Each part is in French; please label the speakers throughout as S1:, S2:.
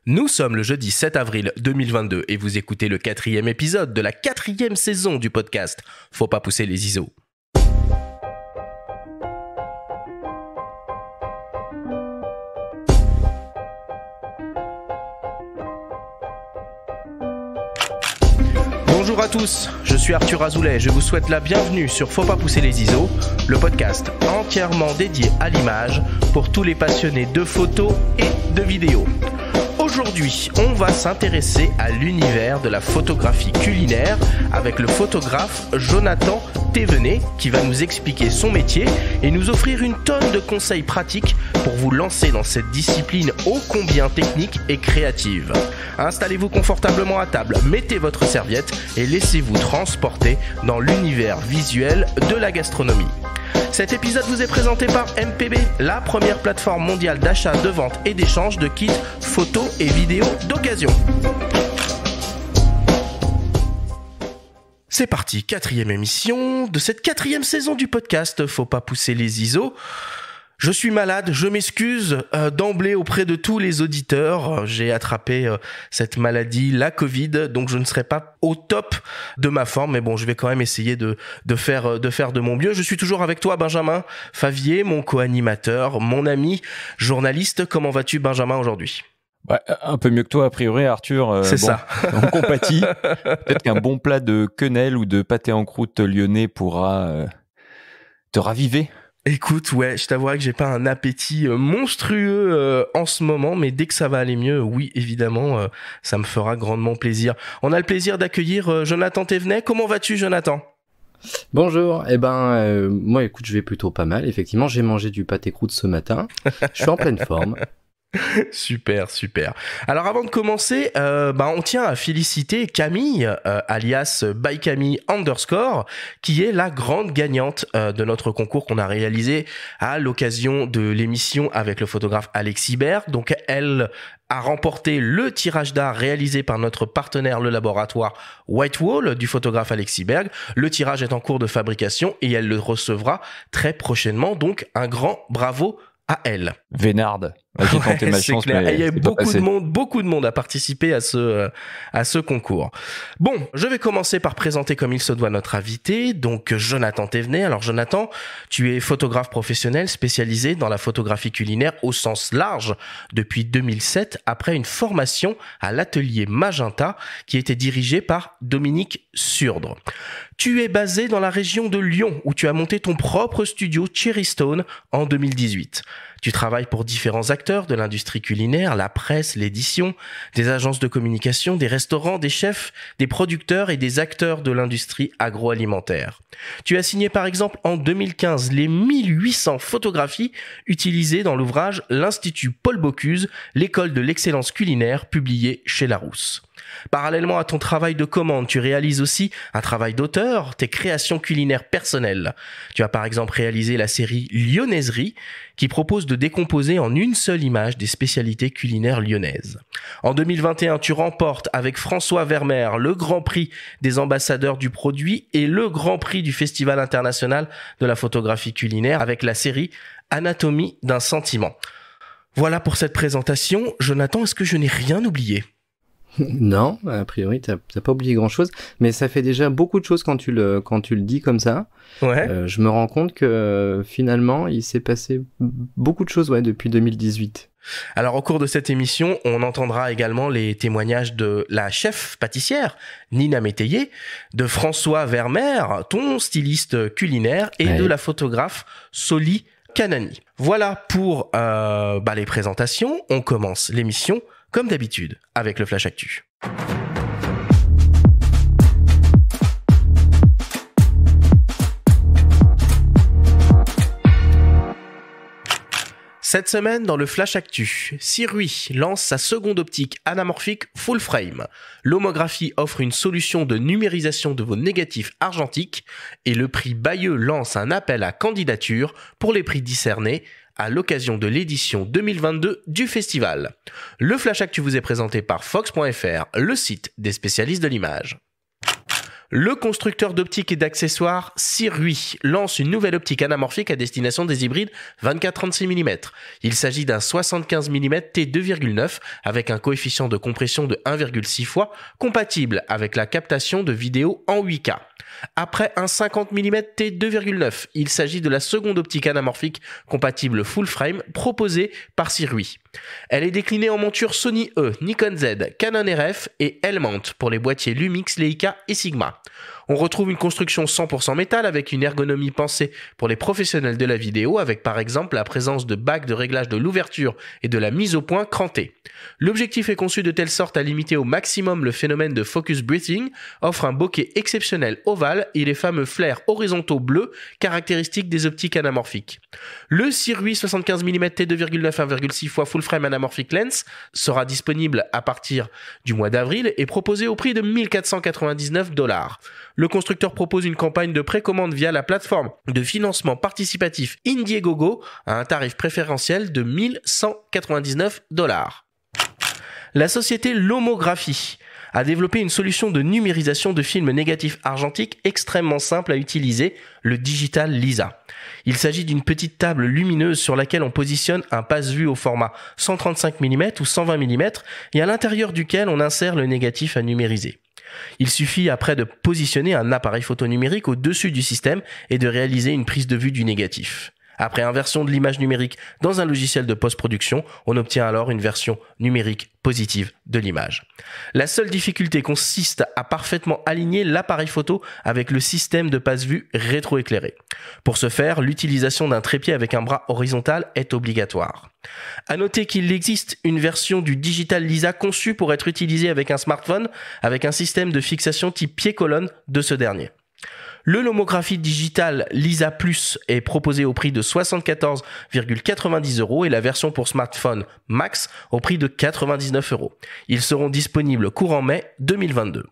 S1: Nous sommes le jeudi 7 avril 2022 et vous écoutez le 4e épisode de la 4e saison du podcast Faut pas pousser les ISO. Bonjour à tous, je suis Arthur Azoulay et je vous souhaite la bienvenue sur Faut pas pousser les ISO, le podcast entièrement dédié à l'image pour tous les passionnés de photos et de vidéos. Aujourd'hui, on va s'intéresser à l'univers de la photographie culinaire avec le photographe Jonathan Thévenet qui va nous expliquer son métier et nous offrir une tonne de conseils pratiques pour vous lancer dans cette discipline ô combien technique et créative. Installez-vous confortablement à table, mettez votre serviette et laissez-vous transporter dans l'univers visuel de la gastronomie. Cet épisode vous est présenté par MPB, la première plateforme mondiale d'achat, de vente et d'échange de kits photos et vidéos d'occasion. C'est parti, 4e émission de cette 4e saison du podcast Faut pas pousser les ISO. Je suis malade, je m'excuse d'emblée auprès de tous les auditeurs. J'ai attrapé cette maladie, la Covid, donc je ne serai pas au top de ma forme. Mais bon, je vais quand même essayer de faire de mon mieux. Je suis toujours avec toi, Benjamin Favier, mon co-animateur, mon ami journaliste. Comment vas-tu, Benjamin, aujourd'hui ?
S2: Ouais, un peu mieux que toi, a priori, Arthur.
S1: C'est ça.
S2: On compatit. Peut-être qu'un bon plat de quenelle ou de pâté en croûte lyonnais pourra te raviver.
S1: Écoute, ouais, je t'avouerai que j'ai pas un appétit monstrueux en ce moment, mais dès que ça va aller mieux, oui, évidemment, ça me fera grandement plaisir. On a le plaisir d'accueillir Jonathan Thévenet. Comment vas-tu, Jonathan ?
S3: Bonjour, moi écoute, je vais plutôt pas mal. Effectivement, j'ai mangé du pâté croûte ce matin. Je suis en pleine forme.
S1: Super. Alors avant de commencer, on tient à féliciter Camille, alias by Camille _ qui est la grande gagnante de notre concours qu'on a réalisé à l'occasion de l'émission avec le photographe Alexis Berg. Donc elle a remporté le tirage d'art réalisé par notre partenaire, le laboratoire Whitewall du photographe Alexis Berg. Le tirage est en cours de fabrication et elle le recevra très prochainement. Donc un grand bravo à elle.
S2: Vénarde. J'ai tenté ma chance, mais
S1: il y a beaucoup de monde a participé à ce concours. Bon, je vais commencer par présenter comme il se doit notre invité, donc Jonathan Thévenet. Alors Jonathan, tu es photographe professionnel spécialisé dans la photographie culinaire au sens large depuis 2007, après une formation à l'atelier Magenta qui était dirigée par Dominique Surdre. Tu es basé dans la région de Lyon où tu as monté ton propre studio Cherry Stone en 2018. Tu travailles pour différents acteurs de l'industrie culinaire, la presse, l'édition, des agences de communication, des restaurants, des chefs, des producteurs et des acteurs de l'industrie agroalimentaire. Tu as signé par exemple en 2015 les 1800 photographies utilisées dans l'ouvrage L'Institut Paul Bocuse, l'école de l'excellence culinaire, publié chez Larousse. Parallèlement à ton travail de commande, tu réalises aussi un travail d'auteur, tes créations culinaires personnelles. Tu as par exemple réalisé la série Lyonnaiserie, qui propose de décomposer en une seule image des spécialités culinaires lyonnaises. En 2021, tu remportes avec François Vermeer le Grand Prix des ambassadeurs du produit et le Grand Prix du Festival international de la photographie culinaire avec la série Anatomie d'un sentiment. Voilà pour cette présentation. Jonathan, est-ce que je n'ai rien oublié ?
S3: Non, a priori, t'as pas oublié grand-chose, mais ça fait déjà beaucoup de choses quand tu le dis comme ça.
S1: Ouais.
S3: Je me rends compte que finalement, il s'est passé beaucoup de choses depuis 2018.
S1: Alors au cours de cette émission, on entendra également les témoignages de la chef pâtissière Nina Métayer, de François Vermeer, ton styliste culinaire, et de la photographe Soli Kanani. Voilà pour les présentations. On commence l'émission comme d'habitude avec le Flash Actu. Cette semaine, dans le Flash Actu, Sirui lance sa seconde optique anamorphique full frame. L'homographie offre une solution de numérisation de vos négatifs argentiques et le prix Bayeux lance un appel à candidature pour les prix discernés à l'occasion de l'édition 2022 du festival. Le Flash Actu vous est présenté par Fox.fr, le site des spécialistes de l'image. Le constructeur d'optiques et d'accessoires Sirui lance une nouvelle optique anamorphique à destination des hybrides 24-36 mm. Il s'agit d'un 75 mm t2,9 avec un coefficient de compression de 1,6 fois, compatible avec la captation de vidéo en 8K. Après un 50 mm t2,9, il s'agit de la seconde optique anamorphique compatible full frame proposée par Sirui. Elle est déclinée en monture Sony E, Nikon Z, Canon RF et L-mount pour les boîtiers Lumix, Leica et Sigma. On retrouve une construction 100% métal avec une ergonomie pensée pour les professionnels de la vidéo avec par exemple la présence de bagues de réglage de l'ouverture et de la mise au point crantée. L'objectif est conçu de telle sorte à limiter au maximum le phénomène de focus breathing, offre un bokeh exceptionnel ovale et les fameux flares horizontaux bleus caractéristiques des optiques anamorphiques. Le Sirui 75 mm t2,9 1,6 fois full frame anamorphic lens sera disponible à partir du mois d'avril et proposé au prix de $1 499. Le constructeur propose une campagne de précommande via la plateforme de financement participatif Indiegogo à un tarif préférentiel de $1 199. La société Lomographie a développé une solution de numérisation de films négatifs argentiques extrêmement simple à utiliser, le Digital Lisa. Il s'agit d'une petite table lumineuse sur laquelle on positionne un passe-vue au format 135 mm ou 120 mm et à l'intérieur duquel on insère le négatif à numériser. Il suffit après de positionner un appareil photo numérique au-dessus du système et de réaliser une prise de vue du négatif. Après inversion de l'image numérique dans un logiciel de post-production, on obtient alors une version numérique positive de l'image. La seule difficulté consiste à parfaitement aligner l'appareil photo avec le système de passe-vue rétroéclairé. Pour ce faire, l'utilisation d'un trépied avec un bras horizontal est obligatoire. À noter qu'il existe une version du Digital Lisa conçue pour être utilisée avec un smartphone avec un système de fixation type pied-colonne de ce dernier. Le Lomographie Digital Lisa Plus est proposé au prix de 74,90 € et la version pour smartphone Max au prix de 99 €. Ils seront disponibles courant mai 2022.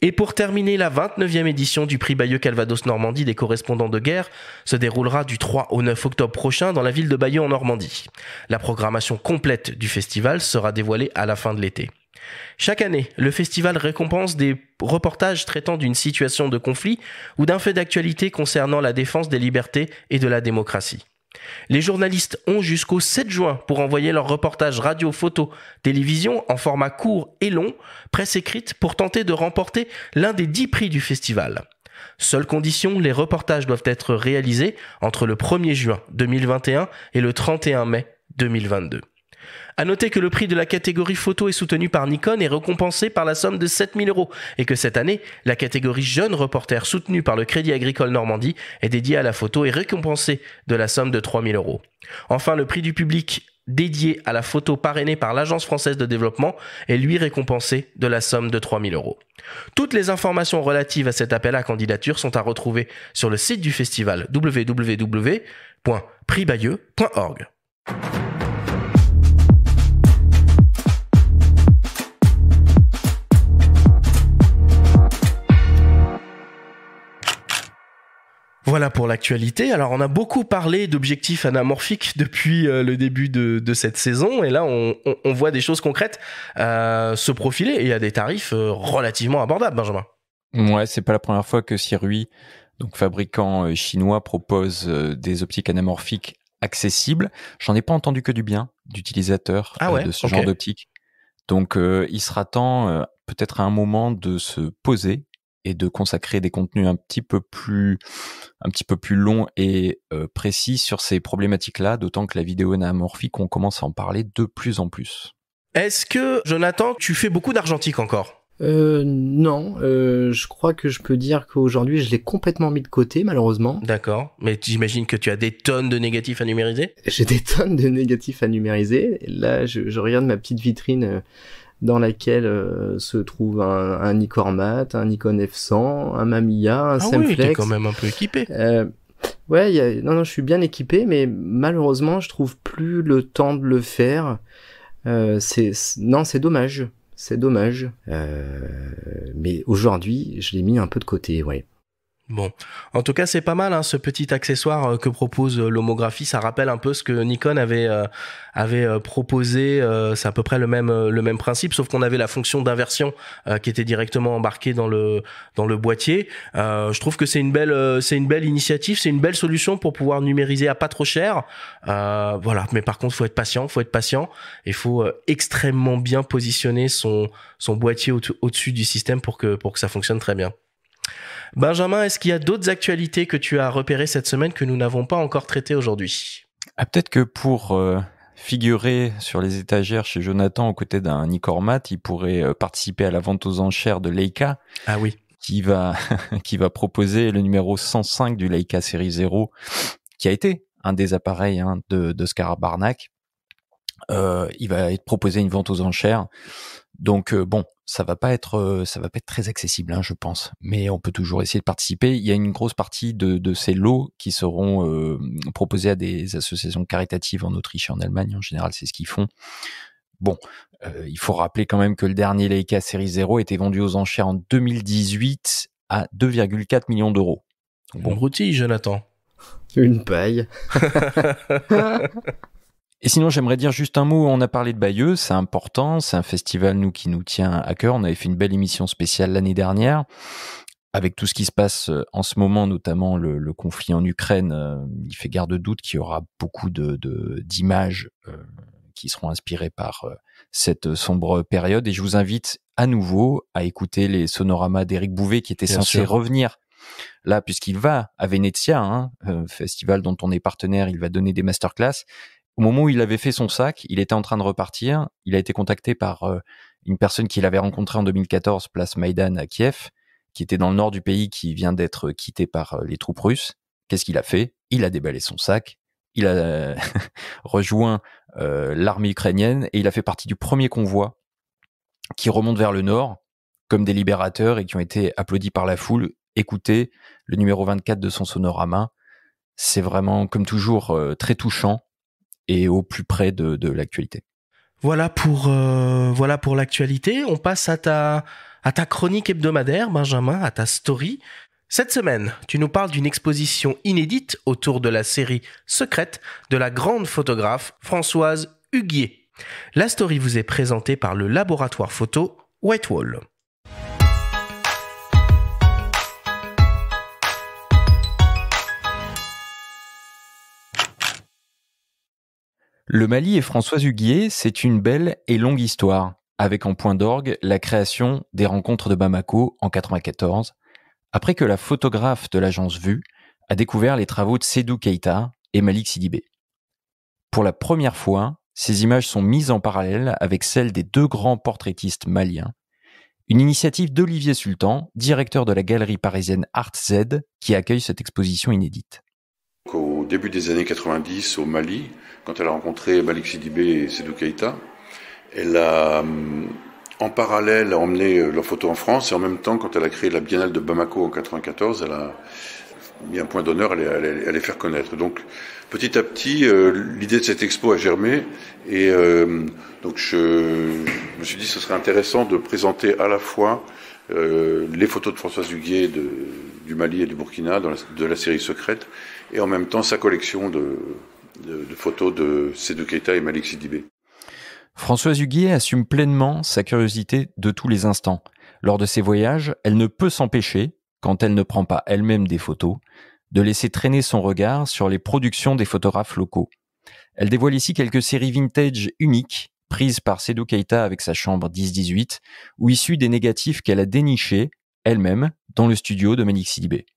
S1: Et pour terminer, la 29e édition du prix Bayeux Calvados Normandie des correspondants de guerre se déroulera du 3 au 9 octobre prochain dans la ville de Bayeux en Normandie. La programmation complète du festival sera dévoilée à la fin de l'été. Chaque année, le festival récompense des reportages traitant d'une situation de conflit ou d'un fait d'actualité concernant la défense des libertés et de la démocratie. Les journalistes ont jusqu'au 7 juin pour envoyer leurs reportages radio, photo, télévision en format court et long, presse écrite, pour tenter de remporter l'un des 10 prix du festival. Seule condition, les reportages doivent être réalisés entre le 1er juin 2021 et le 31 mai 2022. À noter que le prix de la catégorie photo est soutenu par Nikon et récompensé par la somme de 7 000 € et que cette année, la catégorie jeune reporter soutenue par le Crédit Agricole Normandie est dédiée à la photo et récompensée de la somme de 3 000 €. Enfin, le prix du public dédié à la photo parrainé par l'Agence française de développement est lui récompensé de la somme de 3 000 €. Toutes les informations relatives à cet appel à candidature sont à retrouver sur le site du festival www.prixbayeux.org. Voilà pour l'actualité. Alors, on a beaucoup parlé d'objectifs anamorphiques depuis le début de cette saison. Et là, on voit des choses concrètes se profiler et à des tarifs relativement abordables, Benjamin.
S2: Ouais, c'est pas la première fois que Sirui, donc fabricant chinois, propose des optiques anamorphiques accessibles. J'en ai pas entendu que du bien d'utilisateurs de ce genre d'optique. Donc, il sera temps, peut-être à un moment, de se poser et de consacrer des contenus un petit peu plus longs et précis sur ces problématiques-là, d'autant que la vidéo anamorphique, on commence à en parler de plus en plus.
S1: Est-ce que, Jonathan, tu fais beaucoup d'argentique encore ?
S3: Non, je crois que je peux dire qu'aujourd'hui je l'ai complètement mis de côté, malheureusement.
S1: D'accord, mais j'imagine que tu as des tonnes de négatifs à numériser ?
S3: J'ai des tonnes de négatifs à numériser. Là, je regarde ma petite vitrine dans laquelle se trouve un Nikkor Mat, un Nikon F100, un Mamiya, un Semflex.
S1: Ah oui, t'es quand même un peu équipé.
S3: Ouais, non, je suis bien équipé, mais malheureusement, je trouve plus le temps de le faire. C'est dommage. C'est dommage. Mais aujourd'hui, je l'ai mis un peu de côté, ouais.
S1: Bon, en tout cas, c'est pas mal, hein, ce petit accessoire que propose l'homographie. Ça rappelle un peu ce que Nikon avait proposé. C'est à peu près le même principe, sauf qu'on avait la fonction d'inversion qui était directement embarquée dans le boîtier. Je trouve que c'est une belle initiative, c'est une belle solution pour pouvoir numériser à pas trop cher. Voilà, mais par contre, faut être patient. Il faut extrêmement bien positionner son boîtier au-dessus du système pour que ça fonctionne très bien. Benjamin, est-ce qu'il y a d'autres actualités que tu as repérées cette semaine que nous n'avons pas encore traitées aujourd'hui ?
S2: Peut-être que pour figurer sur les étagères chez Jonathan aux côtés d'un Nicormat, il pourrait participer à la vente aux enchères de Leica.
S1: Ah oui.
S2: Qui va proposer le numéro 105 du Leica série 0, qui a été un des appareils d'Oscar Barnack. Il va être proposé une vente aux enchères. Donc bon, ça va pas être très accessible, je pense, mais on peut toujours essayer de participer. Il y a une grosse partie de ces lots qui seront proposés à des associations caritatives en Autriche et en Allemagne. En général, c'est ce qu'ils font. Bon, il faut rappeler quand même que le dernier Leica série 0 était vendu aux enchères en 2018 à 2,4 millions d'euros.
S1: Donc, bon, broutille, Jonathan.
S3: Une paille.
S2: Et sinon, j'aimerais dire juste un mot. On a parlé de Bayeux, c'est important. C'est un festival, qui nous tient à cœur. On avait fait une belle émission spéciale l'année dernière. Avec tout ce qui se passe en ce moment, notamment le conflit en Ukraine, il fait guère de doute qu'il y aura beaucoup d'images qui seront inspirées par cette sombre période. Et je vous invite à nouveau à écouter les sonoramas d'Éric Bouvet qui était censé revenir là, puisqu'il va à Venezia, festival dont on est partenaire. Il va donner des masterclass. Au moment où il avait fait son sac, il était en train de repartir. Il a été contacté par une personne qu'il avait rencontrée en 2014, place Maïdan à Kiev, qui était dans le nord du pays, qui vient d'être quitté par les troupes russes. Qu'est-ce qu'il a fait ? Il a déballé son sac, il a rejoint l'armée ukrainienne et il a fait partie du premier convoi qui remonte vers le nord, comme des libérateurs, et qui ont été applaudis par la foule. Écoutez le numéro 24 de son sonorama. C'est vraiment, comme toujours, très touchant et au plus près de l'actualité.
S1: Voilà pour l'actualité. On passe à ta chronique hebdomadaire, Benjamin, à ta story. Cette semaine, tu nous parles d'une exposition inédite autour de la série Secrète de la grande photographe Françoise Huguier. La story vous est présentée par le laboratoire photo Whitewall.
S2: Le Mali et Françoise Huguier, c'est une belle et longue histoire, avec en point d'orgue la création des Rencontres de Bamako en 1994, après que la photographe de l'agence Vue a découvert les travaux de Sédou Keïta et Malik Sidibé. Pour la première fois, ces images sont mises en parallèle avec celles des deux grands portraitistes maliens, une initiative d'Olivier Sultan, directeur de la galerie parisienne Art Z, qui accueille cette exposition inédite.
S4: Au début des années 90, au Mali, quand elle a rencontré Malik Sidibé et Sédou Keïta, elle a en parallèle emmené leurs photos en France, et en même temps, quand elle a créé la Biennale de Bamako en 94, elle a mis un point d'honneur à les faire connaître. Donc, petit à petit, l'idée de cette expo a germé, et donc je me suis dit que ce serait intéressant de présenter à la fois les photos de Françoise Huguier du Mali et du Burkina de la série Secrète, et en même temps sa collection de photos de Sédou Keïta et Malik Sidibé.
S2: Françoise Huguier assume pleinement sa curiosité de tous les instants. Lors de ses voyages, elle ne peut s'empêcher, quand elle ne prend pas elle-même des photos, de laisser traîner son regard sur les productions des photographes locaux. Elle dévoile ici quelques séries vintage uniques, prises par Sédou Keïta avec sa chambre 10-18, ou issues des négatifs qu'elle a dénichés, elle-même, dans le studio de Malik Sidibé.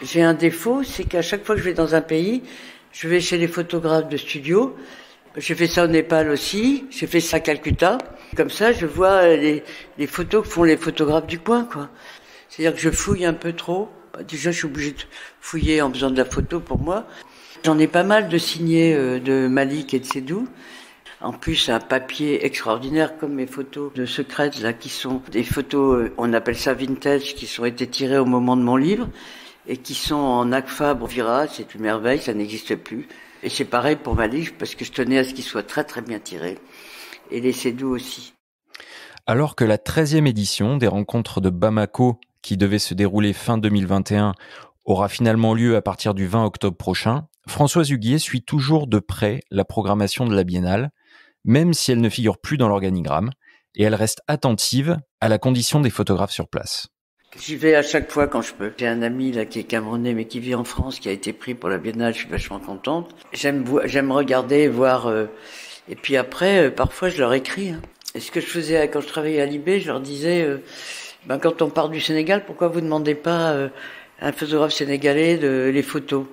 S5: J'ai un défaut, c'est qu'à chaque fois que je vais dans un pays, je vais chez les photographes de studio. J'ai fait ça au Népal aussi, j'ai fait ça à Calcutta. Comme ça, je vois les photos que font les photographes du coin, quoi. C'est-à-dire que je fouille un peu trop. Déjà, je suis obligée de fouiller en faisant de la photo pour moi. J'en ai pas mal de signés de Malik et de Sédou. En plus, un papier extraordinaire comme mes photos de Secrète, là, qui sont des photos, on appelle ça vintage, qui ont été tirées au moment de mon livre et qui sont en Agfa Brovira. C'est une merveille, ça n'existe plus. Et c'est pareil pour Malik, parce que je tenais à ce qu'il soit très très bien tiré. Et les Sédou aussi.
S2: Alors que la 13e édition des Rencontres de Bamako, qui devait se dérouler fin 2021, aura finalement lieu à partir du 20 octobre prochain, Françoise Huguier suit toujours de près la programmation de la Biennale, même si elle ne figure plus dans l'organigramme, et elle reste attentive à la condition des photographes sur place.
S5: J'y vais à chaque fois quand je peux. J'ai un ami là qui est camerounais mais qui vit en France, qui a été pris pour la Biennale, je suis vachement contente. J'aime regarder, voir... Et puis après, parfois je leur écris. Et ce que je faisais quand je travaillais à Libé, je leur disais, quand on part du Sénégal, pourquoi vous ne demandez pas à un photographe sénégalais les photos?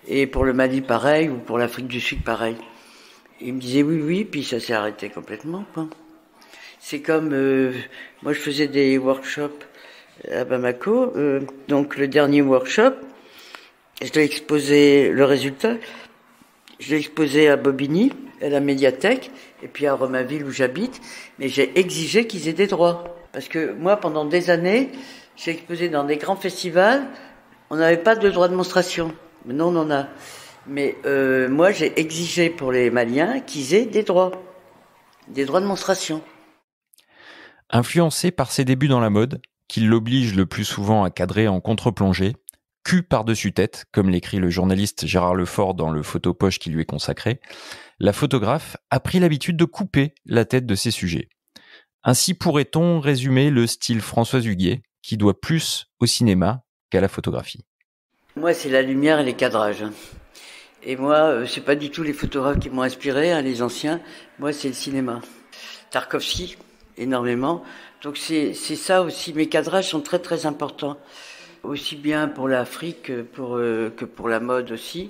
S5: Et pour le Mali, pareil, ou pour l'Afrique du Sud, pareil. Ils me disaient oui, puis ça s'est arrêté complètement, quoi. C'est comme, moi je faisais des workshops à Bamako, donc le dernier workshop, je l'ai exposé, le résultat, je l'ai exposé à Bobigny, à la médiathèque, et puis à Romainville où j'habite, mais j'ai exigé qu'ils aient des droits. Parce que moi, pendant des années, j'ai exposé dans des grands festivals, on n'avait pas de droit de monstration. Maintenant, on en a. Mais moi, j'ai exigé pour les Maliens qu'ils aient des droits de monstration.
S2: Influencé par ses débuts dans la mode, qui l'oblige le plus souvent à cadrer en contre-plongée, cul par-dessus tête, comme l'écrit le journaliste Gérard Lefort dans le photopoche qui lui est consacré, la photographe a pris l'habitude de couper la tête de ses sujets. Ainsi pourrait-on résumer le style Françoise Huguier, qui doit plus au cinéma qu'à la photographie.
S5: Moi, c'est la lumière et les cadrages. Et moi, c'est pas du tout les photographes qui m'ont inspiré, les anciens. Moi, c'est le cinéma. Tarkovsky, énormément. Donc c'est ça aussi. Mes cadrages sont très très importants, aussi bien pour l'Afrique que pour la mode aussi.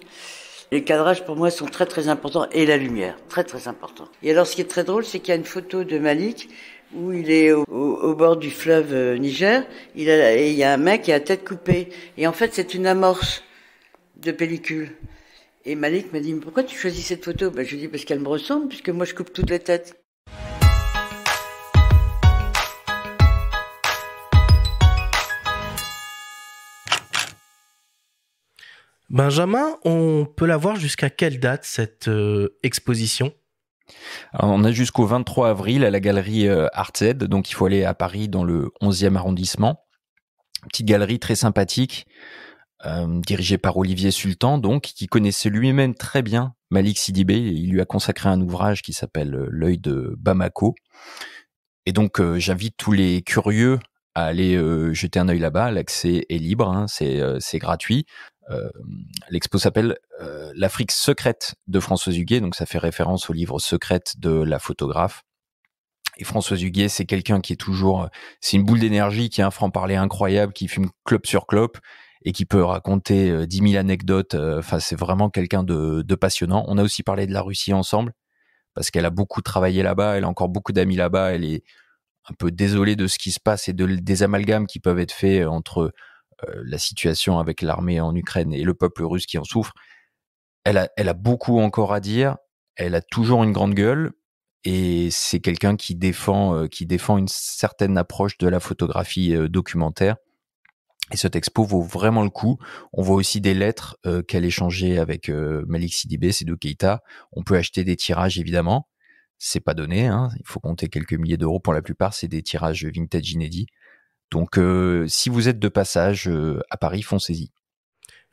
S5: Les cadrages pour moi sont très très importants et la lumière, très très important. Et alors ce qui est très drôle, c'est qu'il y a une photo de Malik où il est au bord du fleuve Niger. Et il y a un mec qui a la tête coupée. Et en fait, c'est une amorce de pellicule. Et Malik m'a dit, mais pourquoi tu choisis cette photo? Je lui ai dit, parce qu'elle me ressemble, puisque moi je coupe toutes les têtes.
S1: Benjamin, on peut la voir jusqu'à quelle date, cette exposition?
S2: Alors, on a jusqu'au 23 avril à la galerie ArtZ, donc il faut aller à Paris dans le 11e arrondissement. Petite galerie très sympathique, dirigée par Olivier Sultan, donc, qui connaissait lui-même très bien Malik Sidibé. Il lui a consacré un ouvrage qui s'appelle L'œil de Bamako. Et donc, j'invite tous les curieux à aller jeter un œil là-bas. L'accès est libre, c'est gratuit. L'expo s'appelle L'Afrique secrète de Françoise Huguier, donc ça fait référence au livre Secrète de la photographe. Et Françoise Huguier, c'est quelqu'un qui est toujours, c'est une boule d'énergie, qui a un franc-parler incroyable, qui fume clope sur clope et qui peut raconter 10 000 anecdotes. Enfin, c'est vraiment quelqu'un de passionnant. On a aussi parlé de la Russie ensemble parce qu'elle a beaucoup travaillé là-bas, elle a encore beaucoup d'amis là-bas. Elle est un peu désolée de ce qui se passe et des amalgames qui peuvent être faits entre la situation avec l'armée en Ukraine et le peuple russe qui en souffre. Elle a beaucoup encore à dire. Elle a toujours une grande gueule et c'est quelqu'un qui défend une certaine approche de la photographie documentaire. Et cette expo vaut vraiment le coup. On voit aussi des lettres qu'elle échangeait avec Malik Sidibé, Sédou Keïta. On peut acheter des tirages évidemment. C'est pas donné, il faut compter quelques milliers d'euros pour la plupart. C'est des tirages vintage inédits. Donc, si vous êtes de passage à Paris, foncez-y.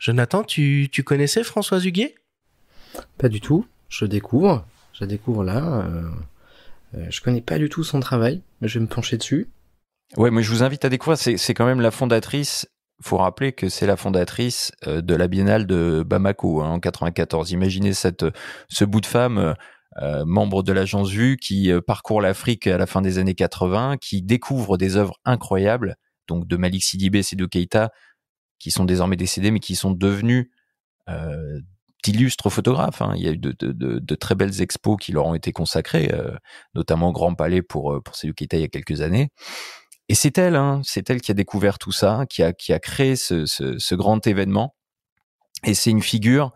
S1: Jonathan, tu connaissais Françoise Huguier?
S3: Pas du tout. Je découvre là. Je connais pas du tout son travail, mais je vais me pencher dessus.
S2: Ouais, mais je vous invite à découvrir. C'est quand même la fondatrice. Faut rappeler que c'est la fondatrice de la Biennale de Bamako en 94. Imaginez ce bout de femme. Membre de l'agence Vue, qui parcourt l'Afrique à la fin des années 80, qui découvre des œuvres incroyables, donc de Malik Sidibé, Sédou Keïta, qui sont désormais décédés, mais qui sont devenus d'illustres photographes. Il y a eu de très belles expos qui leur ont été consacrées, notamment au Grand Palais pour Sédou Keïta il y a quelques années. Et c'est elle qui a découvert tout ça, qui a créé ce grand événement. Et c'est une figure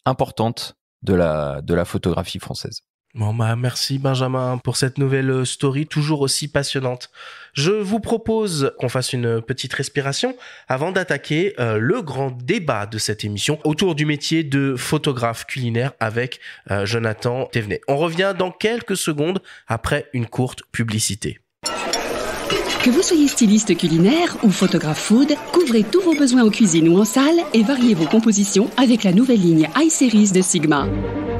S2: importante de la photographie française.
S1: Bon, merci Benjamin pour cette nouvelle story toujours aussi passionnante. Je vous propose qu'on fasse une petite respiration avant d'attaquer le grand débat de cette émission autour du métier de photographe culinaire avec Jonathan Thévenet. On revient dans quelques secondes après une courte publicité.
S6: Que vous soyez styliste culinaire ou photographe food, couvrez tous vos besoins en cuisine ou en salle et variez vos compositions avec la nouvelle ligne iSeries de Sigma.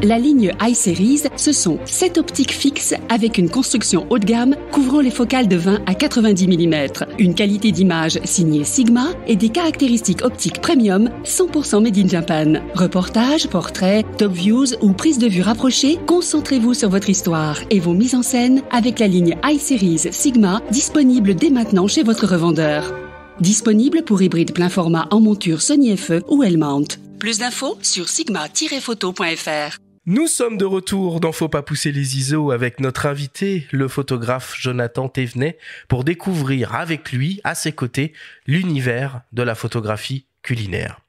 S6: La ligne iSeries, ce sont 7 optiques fixes avec une construction haut de gamme couvrant les focales de 20 à 90 mm, une qualité d'image signée Sigma et des caractéristiques optiques premium 100% made in Japan. Reportages, portraits, top views ou prises de vue rapprochées, concentrez-vous sur votre histoire et vos mises en scène avec la ligne iSeries Sigma disponible dès maintenant chez votre revendeur. Disponible pour hybride plein format en monture Sony FE ou L-mount. Plus d'infos sur sigma-photo.fr.
S1: Nous sommes de retour dans Faut pas pousser les ISO avec notre invité, le photographe Jonathan Thévenet, pour découvrir avec lui, à ses côtés, l'univers de la photographie culinaire.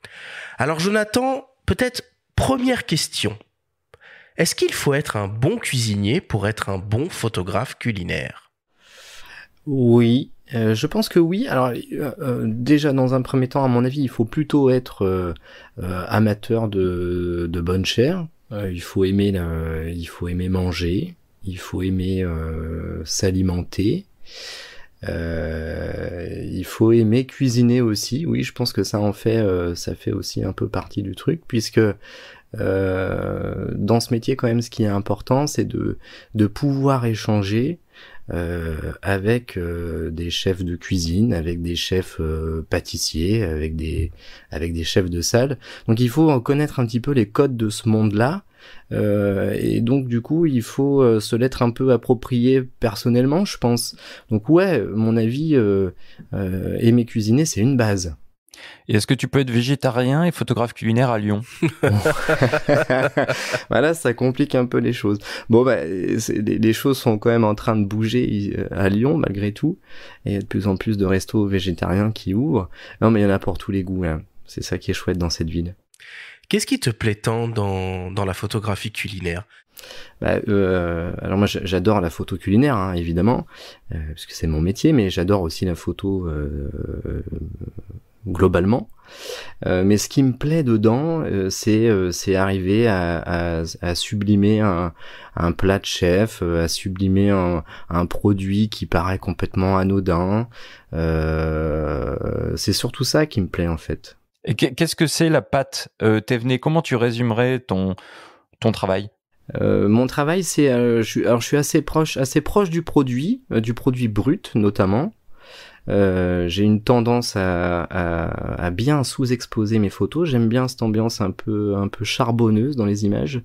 S1: Alors Jonathan, peut-être première question. Est-ce qu'il faut être un bon cuisinier pour être un bon photographe culinaire ?
S3: Oui, je pense que oui. Alors déjà dans un premier temps, à mon avis, il faut plutôt être amateur de bonne chair. Il faut aimer manger, il faut aimer s'alimenter, il faut aimer cuisiner aussi. Oui, je pense que ça fait aussi un peu partie du truc, puisque dans ce métier quand même, ce qui est important, c'est de pouvoir échanger avec des chefs de cuisine, avec des chefs pâtissiers, avec des chefs de salle. Donc il faut connaître un petit peu les codes de ce monde-là, et donc du coup il faut se l'être un peu approprié personnellement, je pense. Donc ouais, mon avis, aimer cuisiner, c'est une base.
S2: Et est-ce que tu peux être végétarien et photographe culinaire à Lyon ?
S3: Voilà, ça complique un peu les choses. Bon, les choses sont quand même en train de bouger à Lyon, malgré tout. Et il y a de plus en plus de restos végétariens qui ouvrent. Non, mais il y en a pour tous les goûts, hein. C'est ça qui est chouette dans cette ville.
S1: Qu'est-ce qui te plaît tant dans la photographie culinaire ?
S3: Alors moi j'adore la photo culinaire, hein, évidemment, puisque c'est mon métier, mais j'adore aussi la photo globalement. Mais ce qui me plaît dedans, c'est arriver à sublimer un plat de chef, à sublimer un produit qui paraît complètement anodin. C'est surtout ça qui me plaît en fait.
S2: Et qu'est-ce que c'est la pâte Thévenet ? Comment tu résumerais ton travail ?
S3: Mon travail, c'est, je suis assez proche du produit brut notamment. J'ai une tendance à bien sous-exposer mes photos. J'aime bien cette ambiance un peu charbonneuse dans les images.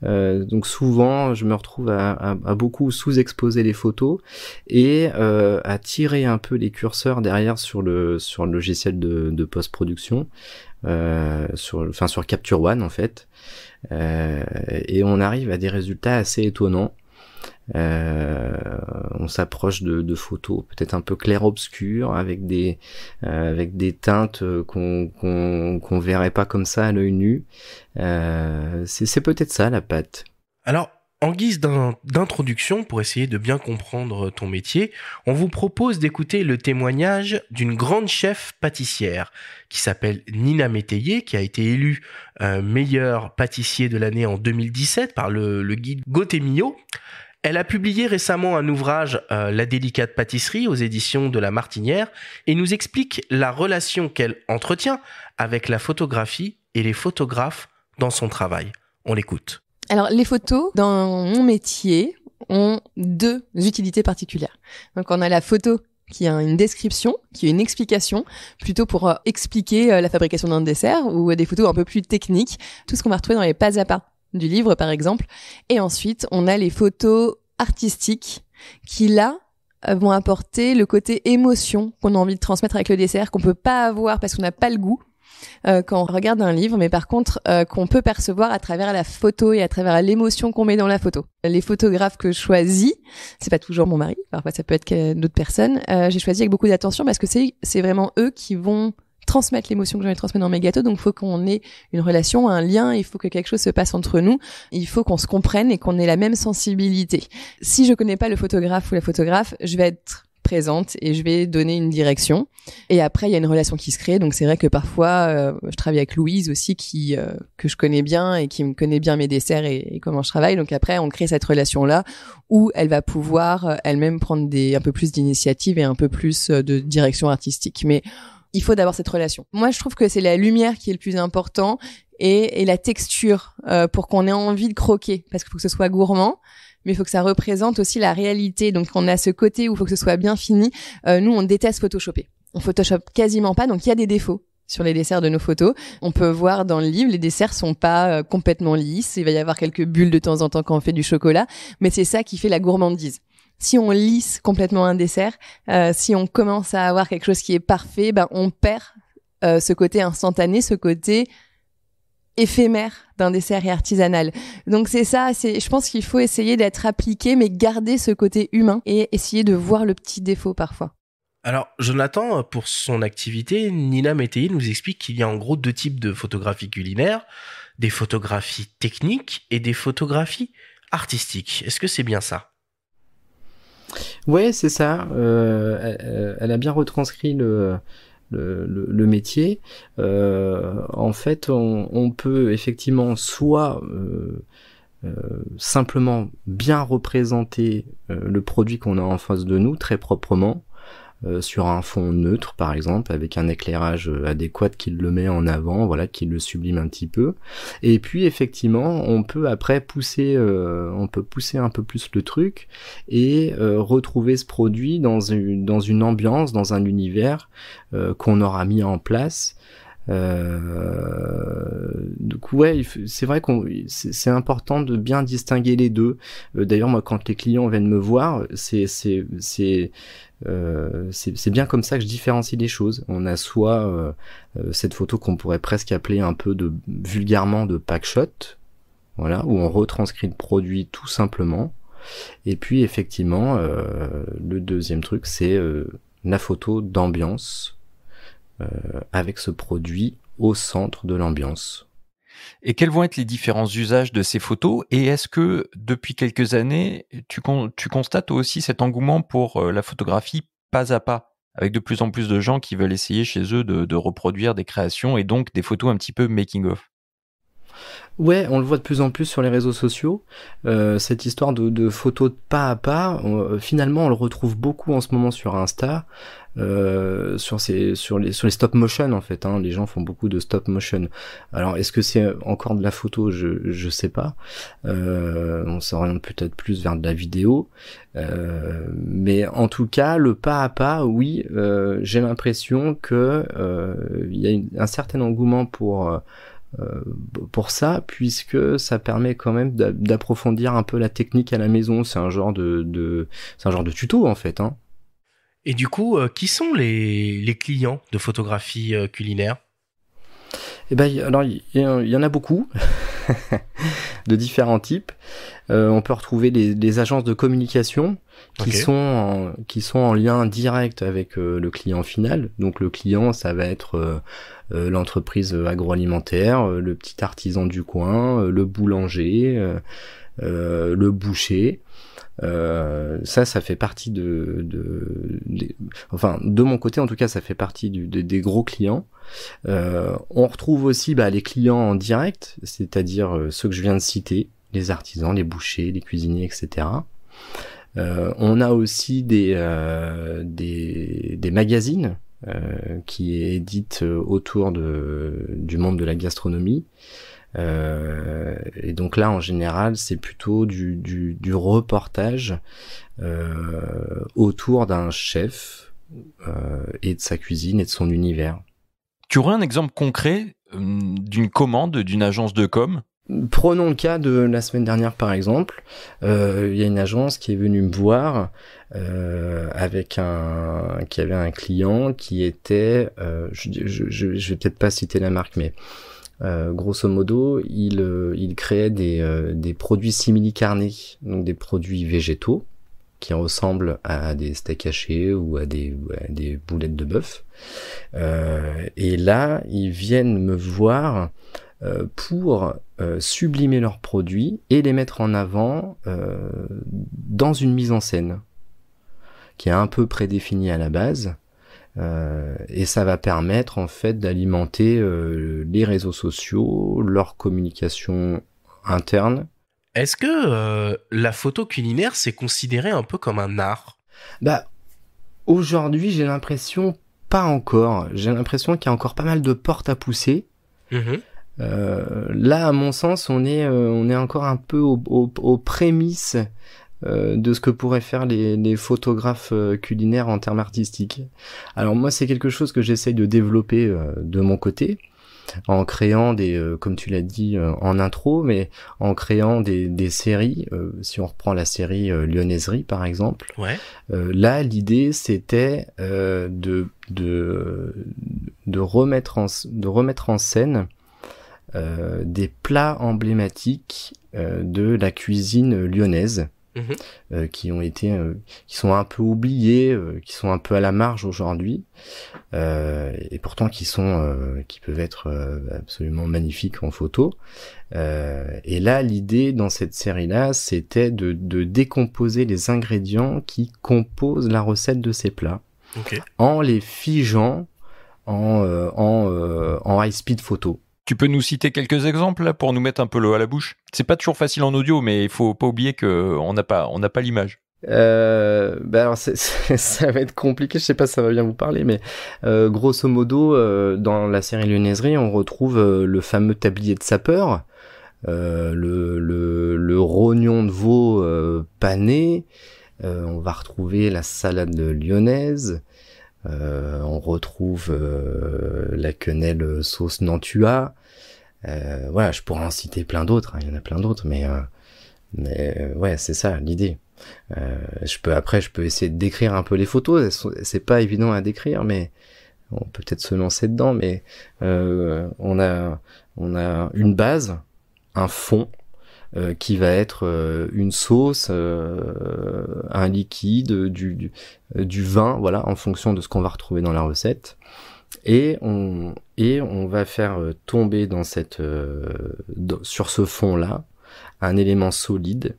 S3: Donc souvent, je me retrouve à beaucoup sous-exposer les photos et à tirer un peu les curseurs derrière sur le logiciel de post-production, sur Capture One en fait. Et on arrive à des résultats assez étonnants. On s'approche de photos peut-être un peu clair-obscur avec des teintes qu'on verrait pas comme ça à l'œil nu. C'est peut-être ça la pâte.
S1: Alors, en guise d'introduction, pour essayer de bien comprendre ton métier, on vous propose d'écouter le témoignage d'une grande chef pâtissière qui s'appelle Nina Métayer, qui a été élue meilleur pâtissier de l'année en 2017 par le guide Gauthier-Millot. Elle a publié récemment un ouvrage, La délicate pâtisserie, aux éditions de La Martinière, et nous explique la relation qu'elle entretient avec la photographie et les photographes dans son travail. On l'écoute.
S7: Alors, les photos, dans mon métier, ont 2 utilités particulières. Donc, on a la photo qui a une description, qui a une explication, plutôt pour expliquer la fabrication d'un dessert, ou des photos un peu plus techniques, tout ce qu'on va retrouver dans les pas à pas du livre, par exemple. Et ensuite, on a les photos artistiques qui, là, vont apporter le côté émotion qu'on a envie de transmettre avec le dessert, qu'on peut pas avoir parce qu'on n'a pas le goût quand on regarde un livre, mais par contre qu'on peut percevoir à travers la photo et à travers l'émotion qu'on met dans la photo. Les photographes que je choisis, c'est pas toujours mon mari, parfois ça peut être d'autres personnes, j'ai choisi avec beaucoup d'attention parce que c'est vraiment eux qui vont transmettre l'émotion que j'ai envie de transmettre dans mes gâteaux, donc il faut qu'on ait une relation, un lien, il faut que quelque chose se passe entre nous, il faut qu'on se comprenne et qu'on ait la même sensibilité. Si je connais pas le photographe ou la photographe, je vais être représente et je vais donner une direction. Et après, il y a une relation qui se crée. Donc, c'est vrai que parfois, je travaille avec Louise aussi, que je connais bien et qui me connaît bien mes desserts et comment je travaille. Donc après, on crée cette relation-là où elle va pouvoir elle-même prendre un peu plus d'initiative et un peu plus de direction artistique. Mais il faut d'abord cette relation. Moi, je trouve que c'est la lumière qui est le plus important et la texture pour qu'on ait envie de croquer, parce qu'il faut que ce soit gourmand, mais il faut que ça représente aussi la réalité. Donc, on a ce côté où il faut que ce soit bien fini. Nous, on déteste photoshopper. On photoshop quasiment pas, donc il y a des défauts sur les desserts de nos photos. On peut voir dans le livre, les desserts sont pas complètement lisses. Il va y avoir quelques bulles de temps en temps quand on fait du chocolat, mais c'est ça qui fait la gourmandise. Si on lisse complètement un dessert, si on commence à avoir quelque chose qui est parfait, on perd ce côté instantané, ce côté éphémère d'un dessert et artisanal. Donc c'est ça, je pense qu'il faut essayer d'être appliqué, mais garder ce côté humain et essayer de voir le petit défaut parfois.
S1: Alors, Jonathan, pour son activité, Nina Métayer nous explique qu'il y a en gros 2 types de photographies culinaires, des photographies techniques et des photographies artistiques. Est-ce que c'est bien ça ?
S3: Ouais, c'est ça. Elle a bien retranscrit le métier. En fait, on peut effectivement soit simplement bien représenter le produit qu'on a en face de nous très proprement, sur un fond neutre par exemple, avec un éclairage adéquat qui le met en avant, voilà, qui le sublime un petit peu. Et puis effectivement, on peut après pousser un peu plus le truc et retrouver ce produit dans une ambiance, dans un univers qu'on aura mis en place. Donc ouais, c'est vrai c'est important de bien distinguer les deux. D'ailleurs, moi, quand les clients viennent me voir, c'est bien comme ça que je différencie les choses. On a soit cette photo qu'on pourrait presque appeler un peu vulgairement de packshot, voilà, où on retranscrit le produit tout simplement. Et puis effectivement, le deuxième truc, c'est la photo d'ambiance, avec ce produit au centre de l'ambiance.
S2: Et quels vont être les différents usages de ces photos ? Et est-ce que depuis quelques années, tu constates aussi cet engouement pour la photographie pas à pas, avec de plus en plus de gens qui veulent essayer chez eux de reproduire des créations et donc des photos un petit peu making-of ?
S3: Ouais, on le voit de plus en plus sur les réseaux sociaux. Cette histoire de photos de pas à pas, finalement, on le retrouve beaucoup en ce moment sur Insta, sur les stop motion en fait. Les gens font beaucoup de stop motion. Alors, est-ce que c'est encore de la photo ? Je sais pas. On s'oriente peut-être plus vers de la vidéo, mais en tout cas, le pas à pas, oui, j'ai l'impression que il y a un certain engouement pour ça, puisque ça permet quand même d'approfondir un peu la technique à la maison. C'est un genre de tuto en fait.
S1: Et du coup, qui sont les clients de photographie culinaire ?
S3: Eh ben, alors il y en a beaucoup de différents types. On peut retrouver les agences de communication qui sont en lien direct avec le client final. Donc le client, ça va être l'entreprise agroalimentaire, le petit artisan du coin, le boulanger, le boucher. Ça fait partie enfin de mon côté en tout cas, ça fait partie des gros clients. On retrouve aussi les clients en direct, c'est-à-dire ceux que je viens de citer, les artisans, les bouchers, les cuisiniers, etc. On a aussi des magazines qui éditent autour du monde de la gastronomie. Et donc là, en général, c'est plutôt du reportage autour d'un chef et de sa cuisine et de son univers.
S2: Tu aurais un exemple concret d'une commande d'une agence de com ?
S3: Prenons le cas de la semaine dernière, par exemple. Il y a une agence qui est venue me voir qui avait un client qui était, je vais peut-être pas citer la marque, mais grosso modo, il créait des produits simili-carnés, donc des produits végétaux qui ressemblent à des steaks hachés ou à des boulettes de bœuf. Et là, ils viennent me voir pour sublimer leurs produits et les mettre en avant dans une mise en scène qui est un peu prédéfini à la base. Et ça va permettre en fait d'alimenter les réseaux sociaux, leur communication interne.
S1: Est-ce que la photo culinaire c'est considéré un peu comme un art ?
S3: Aujourd'hui, j'ai l'impression pas encore. J'ai l'impression qu'il y a encore pas mal de portes à pousser. Là, à mon sens, on est encore un peu aux prémices de ce que pourraient faire les photographes culinaires en termes artistiques. Alors moi, c'est quelque chose que j'essaye de développer de mon côté, en créant comme tu l'as dit en intro, mais en créant des séries. Si on reprend la série Lyonnaiserie par exemple, là l'idée c'était de remettre en scène des plats emblématiques de la cuisine lyonnaise. Qui sont un peu oubliés, qui sont un peu à la marge aujourd'hui, et pourtant qui peuvent être absolument magnifiques en photo. Et là, l'idée dans cette série-là, c'était de décomposer les ingrédients qui composent la recette de ces plats, en les figeant en high-speed photo.
S2: Tu peux nous citer quelques exemples là pour nous mettre un peu l'eau à la bouche ? C'est pas toujours facile en audio, mais il faut pas oublier qu'on n'a pas l'image.
S3: Alors ça va être compliqué, je sais pas si ça va bien vous parler, mais grosso modo, dans la série Lyonnaiserie, on retrouve le fameux tablier de sapeur, le rognon de veau pané, on va retrouver la salade lyonnaise. On retrouve la quenelle sauce Nantua. Voilà, je pourrais en citer plein d'autres. Il y en a plein d'autres, mais ouais, c'est ça l'idée. Je peux essayer de décrire un peu les photos. C'est pas évident à décrire, mais on peut peut-être se lancer dedans. Mais on a une base, un fond. Qui va être une sauce, un liquide, du vin, voilà, en fonction de ce qu'on va retrouver dans la recette. Et on va faire tomber sur ce fond-là un élément solide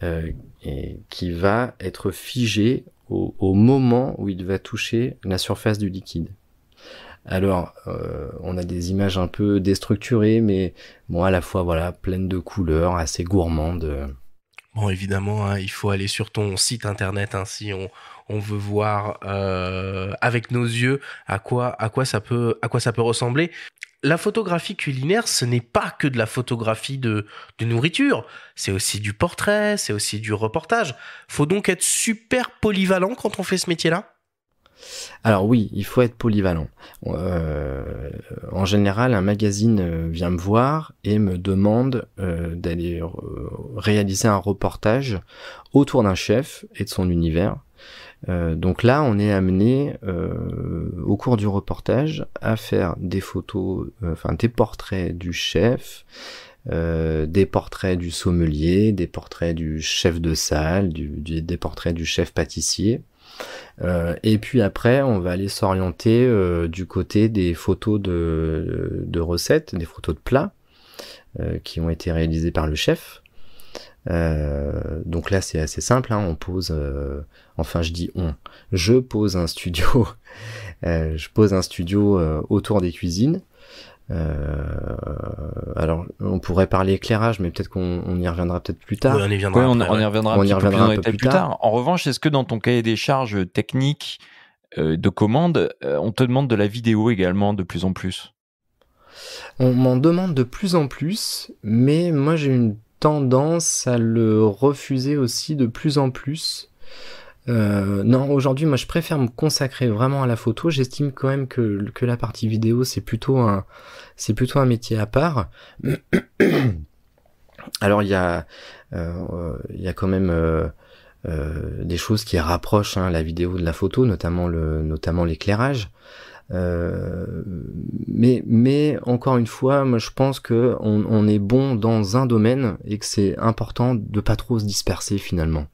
S3: et qui va être figé au moment où il va toucher la surface du liquide. Alors, on a des images un peu déstructurées, mais bon, à la fois, voilà, pleines de couleurs, assez gourmandes.
S1: Bon, évidemment, il faut aller sur ton site internet si on veut voir avec nos yeux à quoi ça peut ressembler. La photographie culinaire, ce n'est pas que de la photographie de nourriture, c'est aussi du portrait, c'est aussi du reportage. Faut donc être super polyvalent quand on fait ce métier-là ?
S3: Alors oui, il faut être polyvalent. En général, un magazine vient me voir et me demande d'aller réaliser un reportage autour d'un chef et de son univers. Donc là, on est amené au cours du reportage à faire des photos, des portraits du chef, des portraits du sommelier, des portraits du chef de salle, des portraits du chef pâtissier. Et puis après, on va aller s'orienter du côté des photos de recettes, des photos de plats qui ont été réalisées par le chef. Donc là, c'est assez simple, on pose, je pose un studio, autour des cuisines. Alors, on pourrait parler éclairage, mais peut-être qu'on y reviendra peut-être plus tard.
S1: Oui, on y reviendra.
S2: On y reviendra un peu plus tard. En revanche, est-ce que dans ton cahier des charges techniques de commande, on te demande de la vidéo également de plus en plus ?
S3: On m'en demande de plus en plus, mais moi j'ai une tendance à le refuser aussi de plus en plus. Non, aujourd'hui, moi, je préfère me consacrer vraiment à la photo. J'estime quand même que la partie vidéo, c'est plutôt un métier à part. Alors, il y a quand même des choses qui rapprochent la vidéo de la photo, notamment l'éclairage. Mais encore une fois, moi, je pense que on est bon dans un domaine et que c'est important de pas trop se disperser finalement.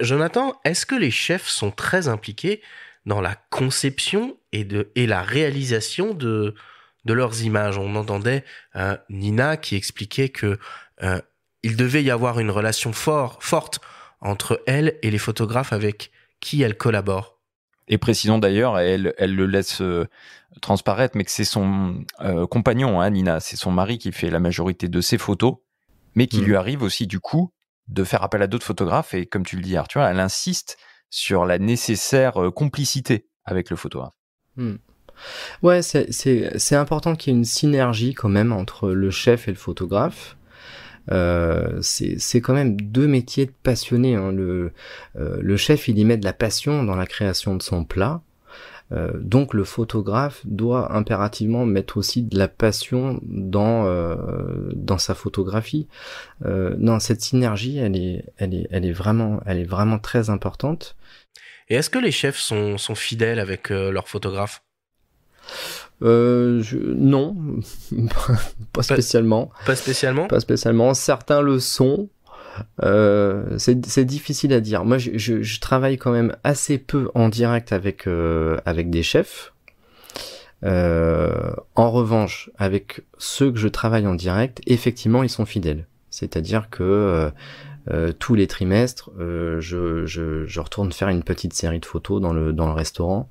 S1: Jonathan, est-ce que les chefs sont très impliqués dans la conception et la réalisation de leurs images ? On entendait Nina qui expliquait que il devait y avoir une relation forte entre elle et les photographes avec qui elle collabore.
S2: Et précisons d'ailleurs, elle le laisse transparaître, mais que c'est son compagnon, hein, Nina, c'est son mari qui fait la majorité de ses photos, mais qui lui arrive aussi du coup de faire appel à d'autres photographes. Et comme tu le dis, Arthur, elle insiste sur la nécessaire complicité avec le photographe.
S3: Ouais, c'est important qu'il y ait une synergie quand même entre le chef et le photographe. C'est quand même deux métiers de passionnés, hein. Le chef, il y met de la passion dans la création de son plat. Donc le photographe doit impérativement mettre aussi de la passion dans sa photographie. Non, cette synergie, elle est vraiment très importante.
S1: Et est-ce que les chefs sont fidèles avec leurs photographes?
S3: Non, pas spécialement.
S1: Pas spécialement?
S3: Pas spécialement. Certains le sont. C'est difficile à dire. Moi, je travaille quand même assez peu en direct avec des chefs. En revanche, avec ceux que je travaille en direct, effectivement, ils sont fidèles. C'est-à-dire que tous les trimestres, je retourne faire une petite série de photos dans le restaurant.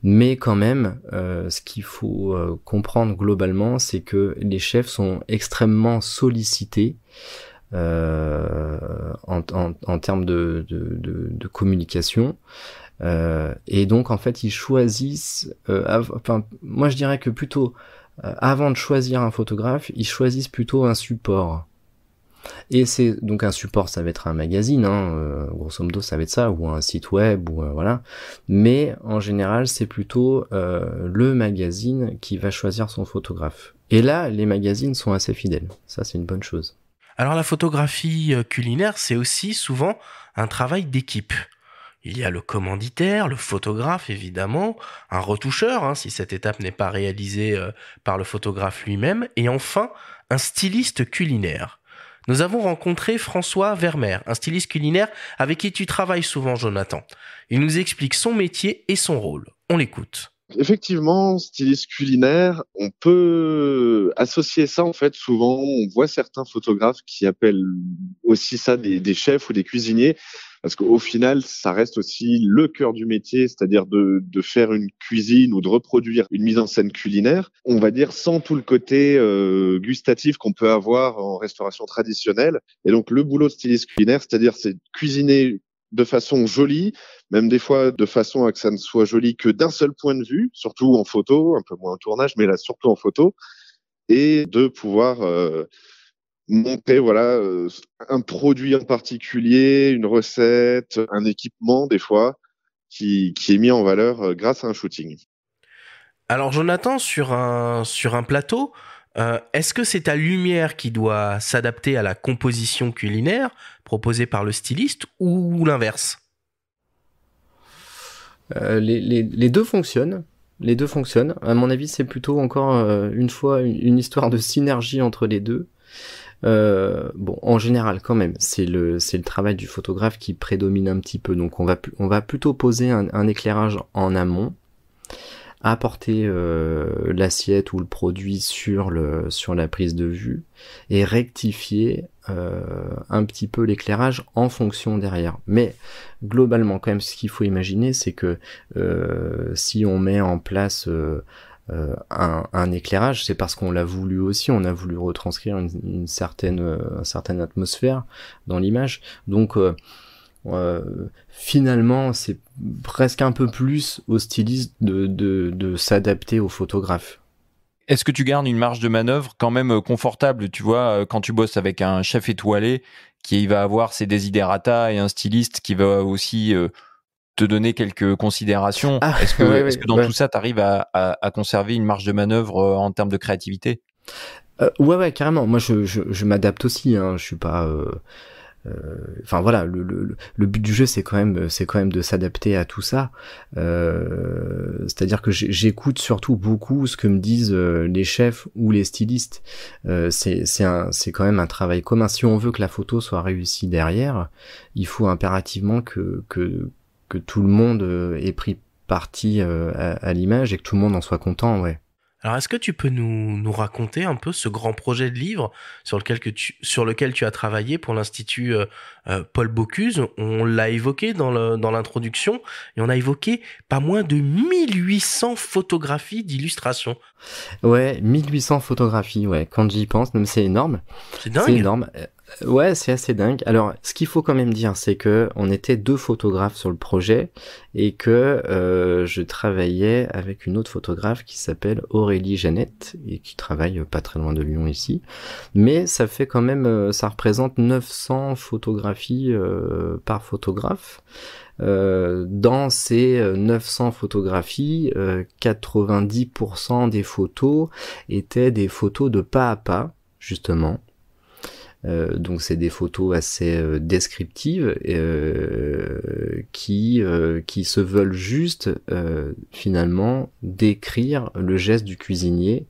S3: Mais quand même, ce qu'il faut comprendre globalement, c'est que les chefs sont extrêmement sollicités en termes de communication. Et donc en fait ils choisissent moi je dirais que plutôt avant de choisir un photographe, ils choisissent plutôt un support. Et c'est donc un support, ça va être un magazine, hein, grosso modo ça va être ça, ou un site web, ou voilà. Mais en général c'est plutôt le magazine qui va choisir son photographe. Et là les magazines sont assez fidèles, ça c'est une bonne chose.
S1: Alors la photographie culinaire, c'est aussi souvent un travail d'équipe. Il y a le commanditaire, le photographe évidemment, un retoucheur, hein, si cette étape n'est pas réalisée par le photographe lui-même, et enfin un styliste culinaire. Nous avons rencontré François Vermeer, un styliste culinaire avec qui tu travailles souvent, Jonathan. Il nous explique son métier et son rôle. On l'écoute.
S8: Effectivement, styliste culinaire, on peut associer ça en fait. Souvent, on voit certains photographes qui appellent aussi ça des chefs ou des cuisiniers, parce qu'au final, ça reste aussi le cœur du métier, c'est-à-dire de faire une cuisine ou de reproduire une mise en scène culinaire, on va dire sans tout le côté gustatif qu'on peut avoir en restauration traditionnelle. Et donc, le boulot de styliste culinaire, c'est-à-dire c'est cuisiner de façon jolie, même des fois de façon à que ça ne soit joli que d'un seul point de vue, surtout en photo, un peu moins en tournage, mais là surtout en photo, et de pouvoir montrer un produit en particulier, une recette, un équipement des fois qui est mis en valeur grâce à un shooting.
S1: Alors Jonathan, sur un plateau, est-ce que c'est ta lumière qui doit s'adapter à la composition culinaire proposée par le styliste ou l'inverse?
S3: Les deux fonctionnent. Les deux fonctionnent. À mon avis, c'est plutôt encore une histoire de synergie entre les deux. Bon, en général, quand même, c'est le travail du photographe qui prédomine un petit peu. Donc, on va plutôt poser un éclairage en amont, apporter l'assiette ou le produit sur la prise de vue et rectifier un petit peu l'éclairage en fonction derrière. Mais globalement, quand même, ce qu'il faut imaginer, c'est que si on met en place un éclairage, c'est parce qu'on l'a voulu aussi, on a voulu retranscrire une certaine atmosphère dans l'image. Donc finalement, c'est presque un peu plus au styliste de s'adapter au photographe.
S2: Est-ce que tu gardes une marge de manœuvre quand même confortable, tu vois, quand tu bosses avec un chef étoilé qui va avoir ses desiderata et un styliste qui va aussi te donner quelques considérations? Est-ce que dans tout ça, tu arrives à conserver une marge de manœuvre en termes de créativité?
S3: Ouais, carrément. Moi, je m'adapte aussi, hein. Je suis pas... Enfin voilà, le but du jeu c'est quand même de s'adapter à tout ça. C'est-à-dire que j'écoute surtout beaucoup ce que me disent les chefs ou les stylistes. C'est quand même un travail commun. Si on veut que la photo soit réussie derrière, il faut impérativement que tout le monde ait pris parti à l'image et que tout le monde en soit content, ouais.
S1: Alors, est-ce que tu peux nous raconter un peu ce grand projet de livre sur lequel tu as travaillé pour l'Institut Paul Bocuse? On l'a évoqué dans l'introduction, et on a évoqué pas moins de 1800 photographies d'illustration.
S3: Ouais, 1800 photographies, ouais. Quand j'y pense, même c'est énorme.
S1: C'est dingue.
S3: C'est énorme. Ouais, c'est assez dingue. Alors, ce qu'il faut quand même dire, c'est que on était 2 photographes sur le projet et que je travaillais avec une autre photographe qui s'appelle Aurélie Jeannette et qui travaille pas très loin de Lyon ici. Mais ça fait quand même, ça représente 900 photographies par photographe. Dans ces 900 photographies, 90% des photos étaient des photos de pas à pas, justement. Donc c'est des photos assez descriptives qui se veulent juste finalement décrire le geste du cuisinier,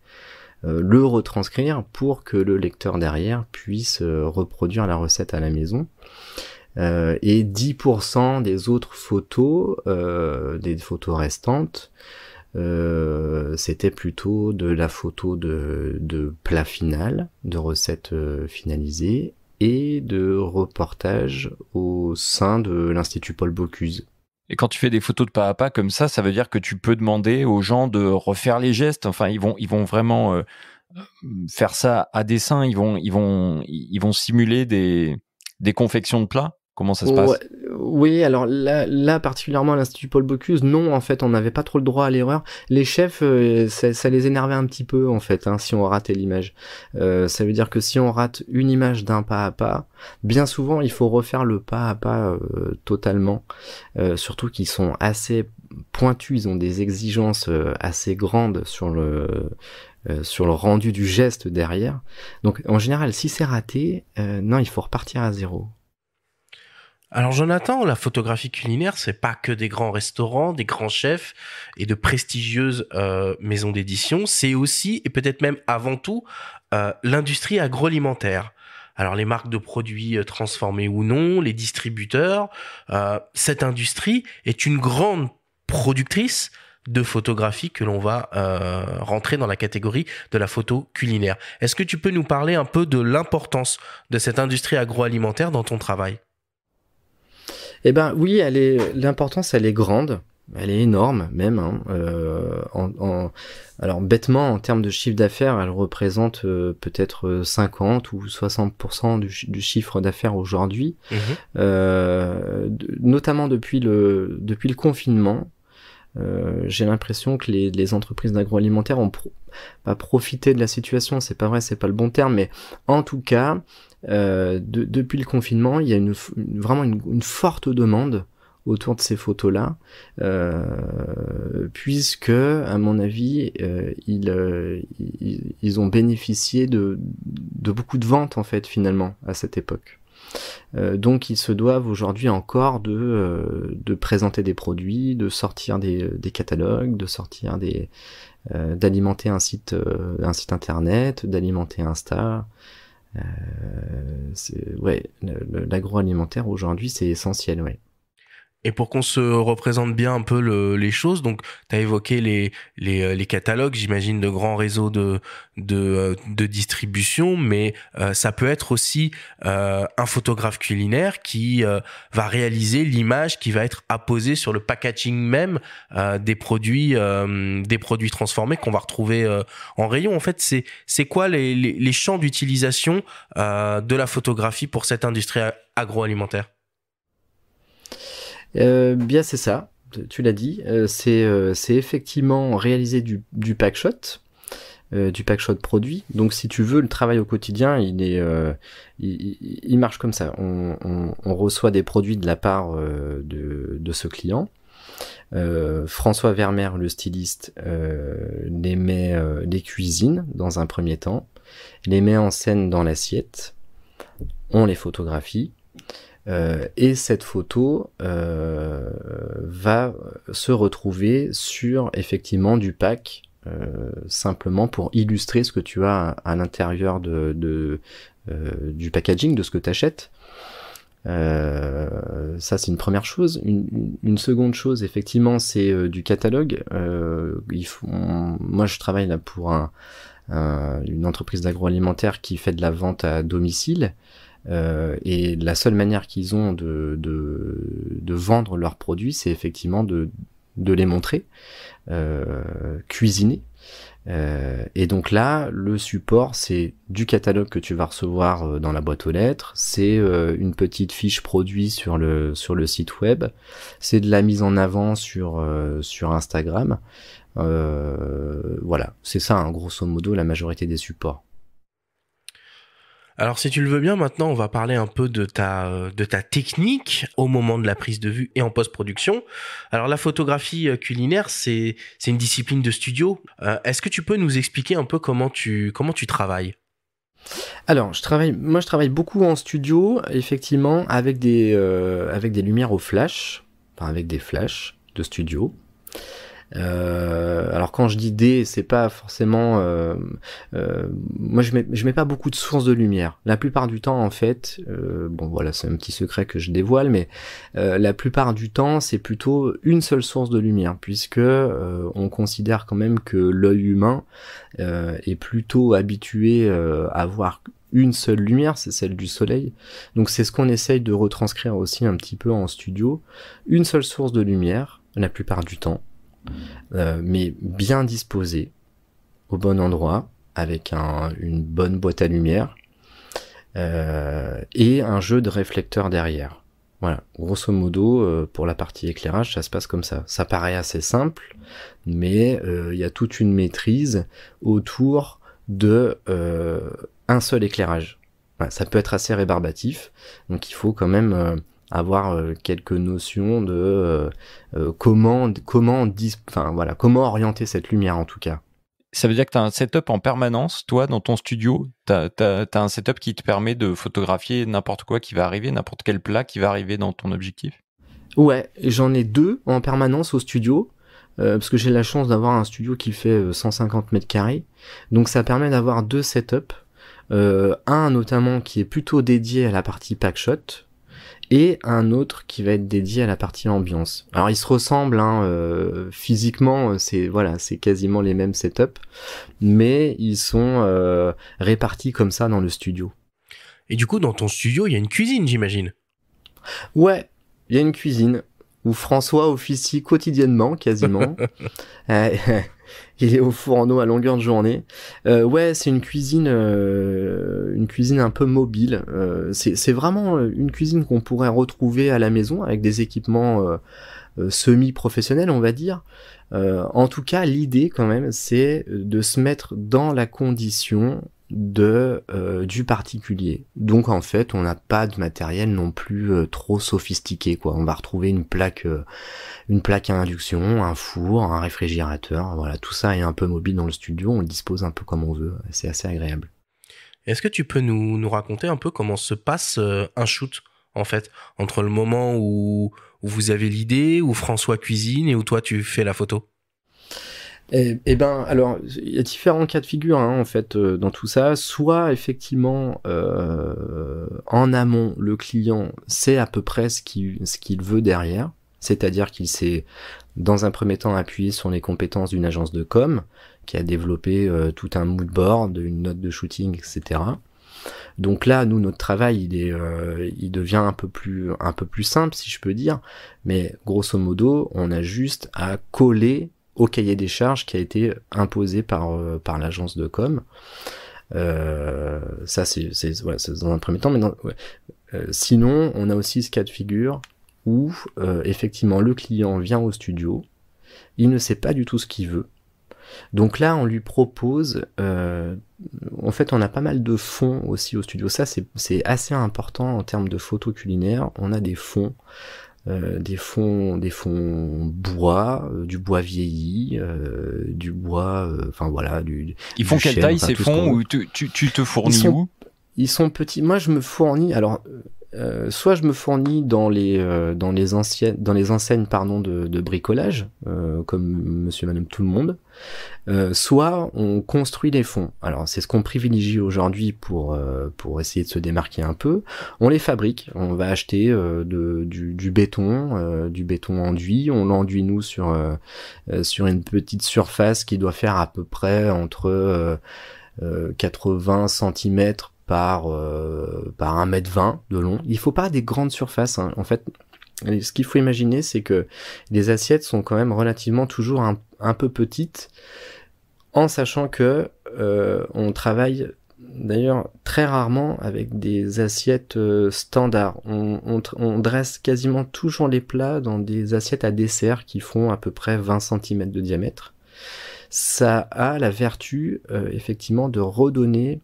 S3: le retranscrire pour que le lecteur derrière puisse reproduire la recette à la maison. Et 10% des autres photos, des photos restantes, c'était plutôt de la photo de plat final, de recettes finalisées et de reportages au sein de l'Institut Paul Bocuse.
S2: Et quand tu fais des photos de pas à pas comme ça veut dire que tu peux demander aux gens de refaire les gestes. Enfin, ils vont vraiment faire ça à dessein. Ils vont simuler des confections de plats. Comment ça se passe?
S3: Oui, alors là particulièrement à l'Institut Paul Bocuse, non, en fait, on n'avait pas trop le droit à l'erreur. Les chefs, ça les énervait un petit peu, en fait, si on ratait l'image. Ça veut dire que si on rate une image d'un pas à pas, bien souvent, il faut refaire le pas à pas totalement. Surtout qu'ils sont assez pointus, ils ont des exigences assez grandes sur le rendu du geste derrière. Donc, en général, si c'est raté, non, il faut repartir à zéro.
S1: Alors Jonathan, la photographie culinaire, c'est pas que des grands restaurants, des grands chefs et de prestigieuses maisons d'édition, c'est aussi, et peut-être même avant tout, l'industrie agroalimentaire. Alors les marques de produits transformés ou non, les distributeurs, cette industrie est une grande productrice de photographie que l'on va rentrer dans la catégorie de la photo culinaire. Est-ce que tu peux nous parler un peu de l'importance de cette industrie agroalimentaire dans ton travail ?
S3: Eh ben oui, l'importance elle est grande, elle est énorme même. Alors bêtement, en termes de chiffre d'affaires, elle représente peut-être 50 ou 60% du chiffre d'affaires aujourd'hui, notamment depuis le confinement. J'ai l'impression que les entreprises d'agroalimentaire ont pas profité de la situation, c'est pas vrai, c'est pas le bon terme, mais en tout cas, depuis le confinement, il y a vraiment une forte demande autour de ces photos-là, puisque, à mon avis, ils ont bénéficié de beaucoup de ventes, en fait, finalement, à cette époque. Donc ils se doivent aujourd'hui encore de présenter des produits, de sortir des catalogues, de sortir d'alimenter un site internet, d'alimenter Insta. L'agroalimentaire aujourd'hui c'est essentiel, ouais.
S1: Et pour qu'on se représente bien un peu les choses, donc tu as évoqué les catalogues, j'imagine, de grands réseaux de distribution, mais ça peut être aussi un photographe culinaire qui va réaliser l'image qui va être apposée sur le packaging même des produits transformés qu'on va retrouver en rayon. En fait, c'est quoi les champs d'utilisation de la photographie pour cette industrie agroalimentaire ?
S3: Bien c'est ça, tu l'as dit, c'est effectivement réaliser du packshot, produit. Donc si tu veux, le travail au quotidien, il marche comme ça. On reçoit des produits de la part de ce client. François Vermeer, le styliste, les cuisine dans un premier temps, les met en scène dans l'assiette, on les photographie. Et cette photo va se retrouver sur effectivement du pack, simplement pour illustrer ce que tu as à l'intérieur du packaging, de ce que tu achètes. Ça, c'est une première chose. Une seconde chose, effectivement, c'est du catalogue. Moi, je travaille là pour une entreprise d'agroalimentaire qui fait de la vente à domicile. Et la seule manière qu'ils ont de vendre leurs produits, c'est effectivement de les montrer, cuisiner. Et donc là, le support, c'est du catalogue que tu vas recevoir dans la boîte aux lettres, c'est une petite fiche produit sur le site web, c'est de la mise en avant sur Instagram. Voilà, c'est ça, hein, grosso modo, la majorité des supports.
S1: Alors si tu le veux bien, maintenant on va parler un peu de ta technique au moment de la prise de vue et en post-production. Alors la photographie culinaire, c'est une discipline de studio. Est-ce que tu peux nous expliquer un peu comment tu travailles ?
S3: Alors je travaille beaucoup en studio, effectivement, avec des lumières au flash, enfin avec des flashs de studio. Alors quand je dis c'est pas forcément moi je mets pas beaucoup de sources de lumière. La plupart du temps en fait, bon voilà, c'est un petit secret que je dévoile, mais la plupart du temps c'est plutôt une seule source de lumière, puisque on considère quand même que l'œil humain est plutôt habitué à voir une seule lumière, c'est celle du soleil. Donc c'est ce qu'on essaye de retranscrire aussi un petit peu en studio. Une seule source de lumière, la plupart du temps. Mais bien disposé au bon endroit, avec une bonne boîte à lumière et un jeu de réflecteurs derrière. Voilà, grosso modo, pour la partie éclairage, ça se passe comme ça. Ça paraît assez simple, mais il y a toute une maîtrise autour de un seul éclairage. Voilà, ça peut être assez rébarbatif, donc il faut quand même avoir quelques notions de comment orienter cette lumière en tout cas.
S2: Ça veut dire que tu as un setup en permanence, toi, dans ton studio, t'as un setup qui te permet de photographier n'importe quoi qui va arriver, n'importe quel plat qui va arriver dans ton objectif ?
S3: Ouais, j'en ai 2 en permanence au studio, parce que j'ai la chance d'avoir un studio qui fait 150 mètres carrés, donc ça permet d'avoir 2 setups, un notamment qui est plutôt dédié à la partie packshot, et un autre qui va être dédié à la partie ambiance. Alors ils se ressemblent, physiquement, c'est quasiment les mêmes setups, mais ils sont répartis comme ça dans le studio.
S1: Et du coup, dans ton studio, il y a une cuisine, j'imagine.
S3: Ouais, il y a une cuisine où François officie quotidiennement, quasiment. Il est au fourneau à longueur de journée. Ouais, c'est une cuisine un peu mobile. C'est vraiment une cuisine qu'on pourrait retrouver à la maison avec des équipements semi-professionnels, on va dire. En tout cas, l'idée quand même, c'est de se mettre dans la condition du particulier. Donc en fait, on n'a pas de matériel non plus trop sophistiqué, quoi. On va retrouver une plaque à induction, un four, un réfrigérateur, voilà, tout ça est un peu mobile dans le studio, on le dispose un peu comme on veut, c'est assez agréable.
S1: Est-ce que tu peux nous raconter un peu comment se passe un shoot, en fait, entre le moment où vous avez l'idée, où François cuisine et où toi tu fais la photo ?
S3: Eh ben, alors, il y a différents cas de figure, en fait, dans tout ça. Soit, effectivement, en amont, le client sait à peu près ce qu'il veut derrière. C'est-à-dire qu'il s'est, dans un premier temps, appuyé sur les compétences d'une agence de com, qui a développé tout un mood board, une note de shooting, etc. Donc là, nous, notre travail, il devient un peu plus simple, si je peux dire. Mais, grosso modo, on a juste à coller au cahier des charges qui a été imposé par l'agence de com. Ça c'est dans un premier temps, mais sinon on a aussi ce cas de figure où effectivement le client vient au studio, il ne sait pas du tout ce qu'il veut. Donc là on lui propose, en fait on a pas mal de fonds aussi au studio, ça c'est assez important en termes de photos culinaires, on a des fonds bois, du bois vieilli, du bois, enfin voilà,
S2: Ils font quelle taille ces fonds, ou tu te fournis où ?
S3: Ils sont petits. Moi, je me fournis. Alors, soit je me fournis dans les enseignes de bricolage, comme Monsieur, Madame, tout le monde, soit on construit des fonds. Alors c'est ce qu'on privilégie aujourd'hui pour essayer de se démarquer un peu. On les fabrique, on va acheter du béton enduit, on l'enduit nous sur une petite surface qui doit faire à peu près entre 80 cm par 1,20 m de long. Il faut pas des grandes surfaces, hein. En fait, ce qu'il faut imaginer, c'est que les assiettes sont quand même relativement toujours un peu petites, en sachant que on travaille d'ailleurs très rarement avec des assiettes standards. On dresse quasiment toujours les plats dans des assiettes à dessert qui font à peu près 20 cm de diamètre. Ça a la vertu effectivement de redonner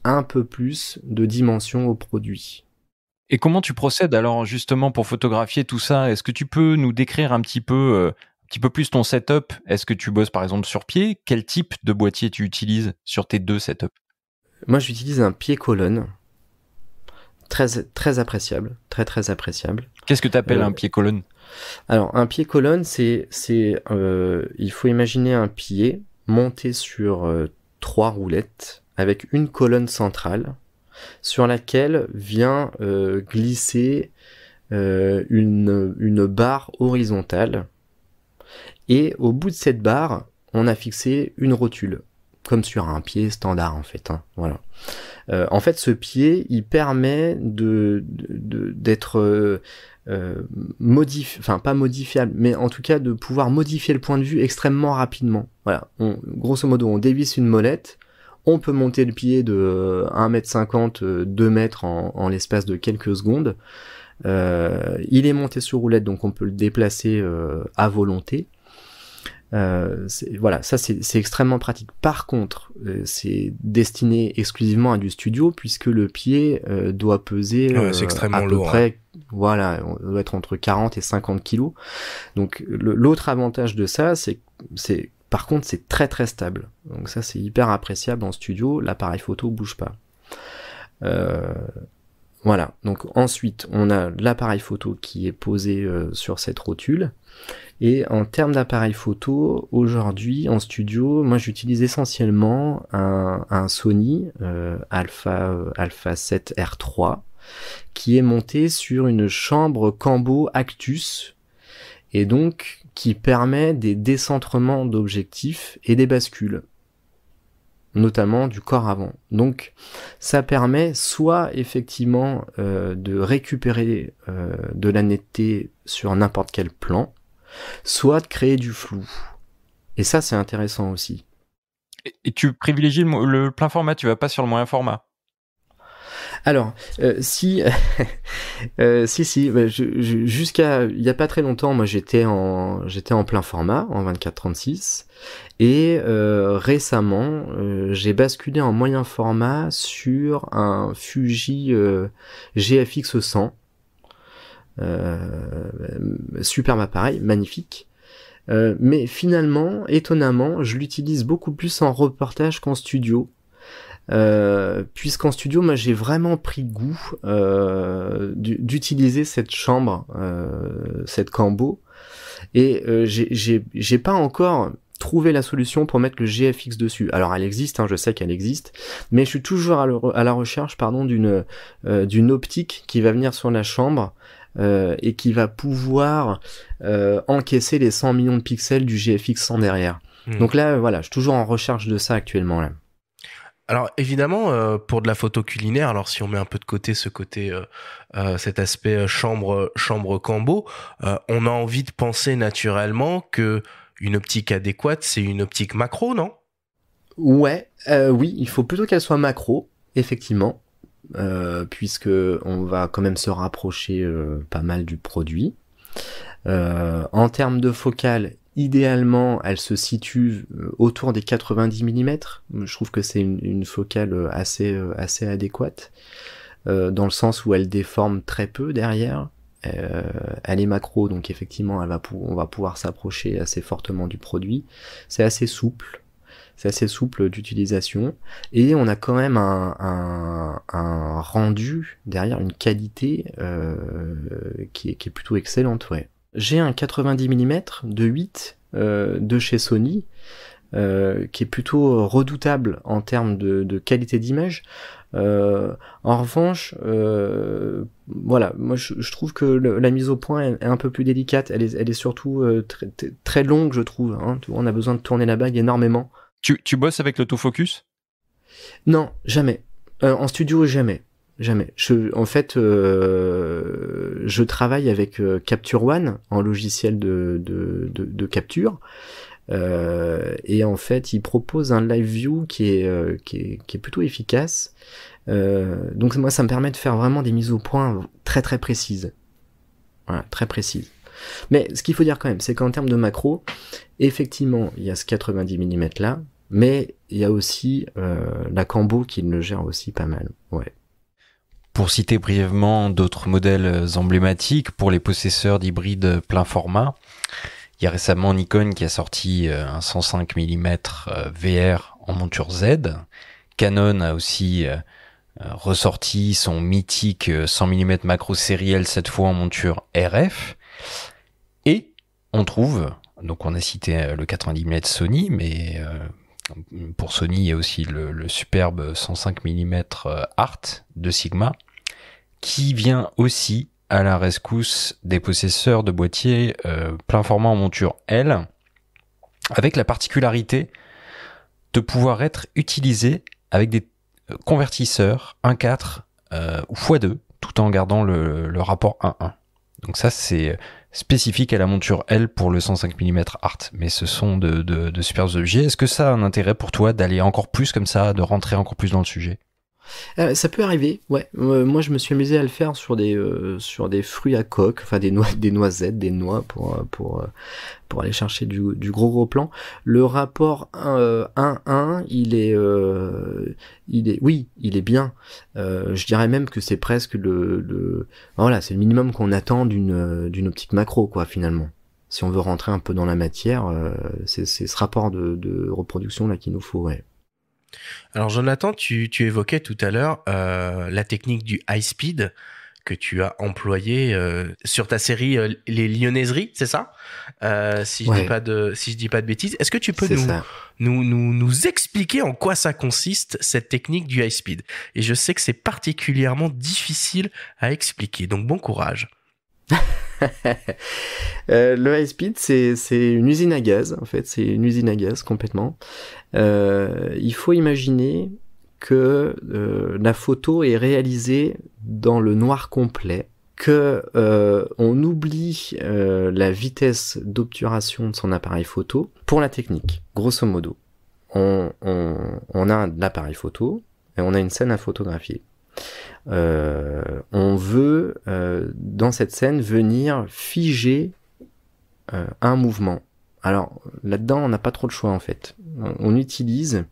S3: un peu plus de dimension au produit.
S2: Et comment tu procèdes alors justement pour photographier tout ça? Est-ce que tu peux nous décrire un petit peu plus ton setup? Est-ce que tu bosses par exemple sur pied? Quel type de boîtier tu utilises sur tes 2 setups?
S3: Moi j'utilise un pied-colonne, très appréciable, très appréciable.
S2: Qu'est-ce que tu appelles un pied-colonne?
S3: Alors un pied-colonne, il faut imaginer un pied monté sur 3 roulettes, avec une colonne centrale sur laquelle vient glisser une barre horizontale, et au bout de cette barre on a fixé une rotule, comme sur un pied standard en fait, hein, voilà. En fait ce pied il permet d'être pas modifiable, mais en tout cas de pouvoir modifier le point de vue extrêmement rapidement. Voilà, grosso modo on dévisse une molette, on peut monter le pied de 1,50 m, 2 mètres en l'espace de quelques secondes. Il est monté sur roulette, donc on peut le déplacer à volonté. Voilà, ça c'est extrêmement pratique. Par contre, c'est destiné exclusivement à du studio, puisque le pied doit peser
S1: c'est extrêmement
S3: à peu
S1: lourd,
S3: près, voilà, on doit être entre 40 et 50 kilos. Donc l'autre avantage de ça, c'est par contre, c'est très stable. Donc ça, c'est hyper appréciable en studio. L'appareil photo bouge pas. Voilà. Donc ensuite, on a l'appareil photo qui est posé sur cette rotule. Et en termes d'appareil photo, aujourd'hui, en studio, moi, j'utilise essentiellement un Sony Alpha 7 R3 qui est monté sur une chambre Cambo Actus, et donc qui permet des décentrements d'objectifs et des bascules, notamment du corps avant. Donc ça permet soit effectivement de récupérer de la netteté sur n'importe quel plan, soit de créer du flou. Et ça c'est intéressant aussi.
S2: Et tu privilégies le plein format, tu vas pas sur le moyen format?
S3: Alors, si, jusqu'à il y a pas très longtemps, moi j'étais en plein format, en 24-36, et récemment, j'ai basculé en moyen format sur un Fuji GFX 100, superbe appareil, magnifique. Mais finalement, étonnamment, je l'utilise beaucoup plus en reportage qu'en studio. Puisqu'en studio, moi j'ai vraiment pris goût d'utiliser cette chambre, cette Cambo, et j'ai pas encore trouvé la solution pour mettre le GFX dessus. Alors elle existe, hein, je sais qu'elle existe, mais je suis toujours à la recherche, d'une optique qui va venir sur la chambre et qui va pouvoir encaisser les 100 millions de pixels du GFX 100 derrière. Donc là, voilà, je suis toujours en recherche de ça actuellement là.
S1: Alors évidemment, pour de la photo culinaire, alors si on met un peu de côté cet aspect chambre Cambo, on a envie de penser naturellement que une optique adéquate, c'est une optique macro, non?
S3: Ouais, oui, il faut plutôt qu'elle soit macro, effectivement, puisque on va quand même se rapprocher pas mal du produit. En termes de focale, idéalement, elle se situe autour des 90 mm. Je trouve que c'est une focale assez adéquate, dans le sens où elle déforme très peu derrière. Elle est macro, donc effectivement, on va pouvoir s'approcher assez fortement du produit. C'est assez souple. c'est assez souple d'utilisation, et on a quand même un rendu derrière, une qualité qui est plutôt excellente, ouais. J'ai un 90 mm de 8 de chez Sony, qui est plutôt redoutable en termes de qualité d'image. En revanche, voilà, moi je trouve que la mise au point est un peu plus délicate. Elle est surtout très longue, je trouve. Hein. On a besoin de tourner la bague énormément.
S2: Tu bosses avec l'autofocus ?
S3: Non, jamais. En studio, jamais. En fait, je travaille avec Capture One en logiciel de capture. Et en fait, il propose un live view qui est plutôt efficace. Donc moi, ça me permet de faire vraiment des mises au point très très précises. Voilà, très précises. Mais ce qu'il faut dire quand même, c'est qu'en termes de macro, effectivement, il y a ce 90 mm là, mais il y a aussi la Cambo qui le gère aussi pas mal. Ouais.
S2: Pour citer brièvement d'autres modèles emblématiques pour les possesseurs d'hybrides plein format, il y a récemment Nikon qui a sorti un 105 mm VR en monture Z. Canon a aussi ressorti son mythique 100 mm macro sériel, cette fois en monture RF. Et on trouve, donc on a cité le 90 mm de Sony, mais pour Sony il y a aussi le superbe 105 mm Art de Sigma, qui vient aussi à la rescousse des possesseurs de boîtiers plein format en monture L, avec la particularité de pouvoir être utilisé avec des convertisseurs 1.4 ou x2, tout en gardant le rapport 1.1. Donc ça, c'est spécifique à la monture L pour le 105 mm Art, mais ce sont de superbes objets. Est-ce que ça a un intérêt pour toi d'aller encore plus comme ça, de rentrer encore plus dans le sujet ?
S3: Ça peut arriver, ouais. Moi, je me suis amusé à le faire sur des fruits à coque, enfin des noisettes, des noix pour aller chercher du gros plan. Le rapport 1-1, il est bien. Je dirais même que c'est presque voilà, c'est le minimum qu'on attend d'une optique macro, quoi, finalement. Si on veut rentrer un peu dans la matière, c'est ce rapport de reproduction là qu'il nous faut, ouais.
S1: Alors Jonathan, tu évoquais tout à l'heure la technique du high speed que tu as employée sur ta série Les Lyonnaiseries, c'est ça si je dis pas de bêtises. Est-ce que tu peux nous expliquer en quoi ça consiste, cette technique du high speed ? Et je sais que c'est particulièrement difficile à expliquer, donc bon courage.
S3: Le high speed, c'est une usine à gaz, en fait, c'est une usine à gaz complètement. Il faut imaginer que la photo est réalisée dans le noir complet, que on oublie la vitesse d'obturation de son appareil photo pour la technique. Grosso modo, on a l'appareil photo et on a une scène à photographier. On veut dans cette scène venir figer un mouvement. Alors là-dedans, on n'a pas trop de choix en fait. On utilise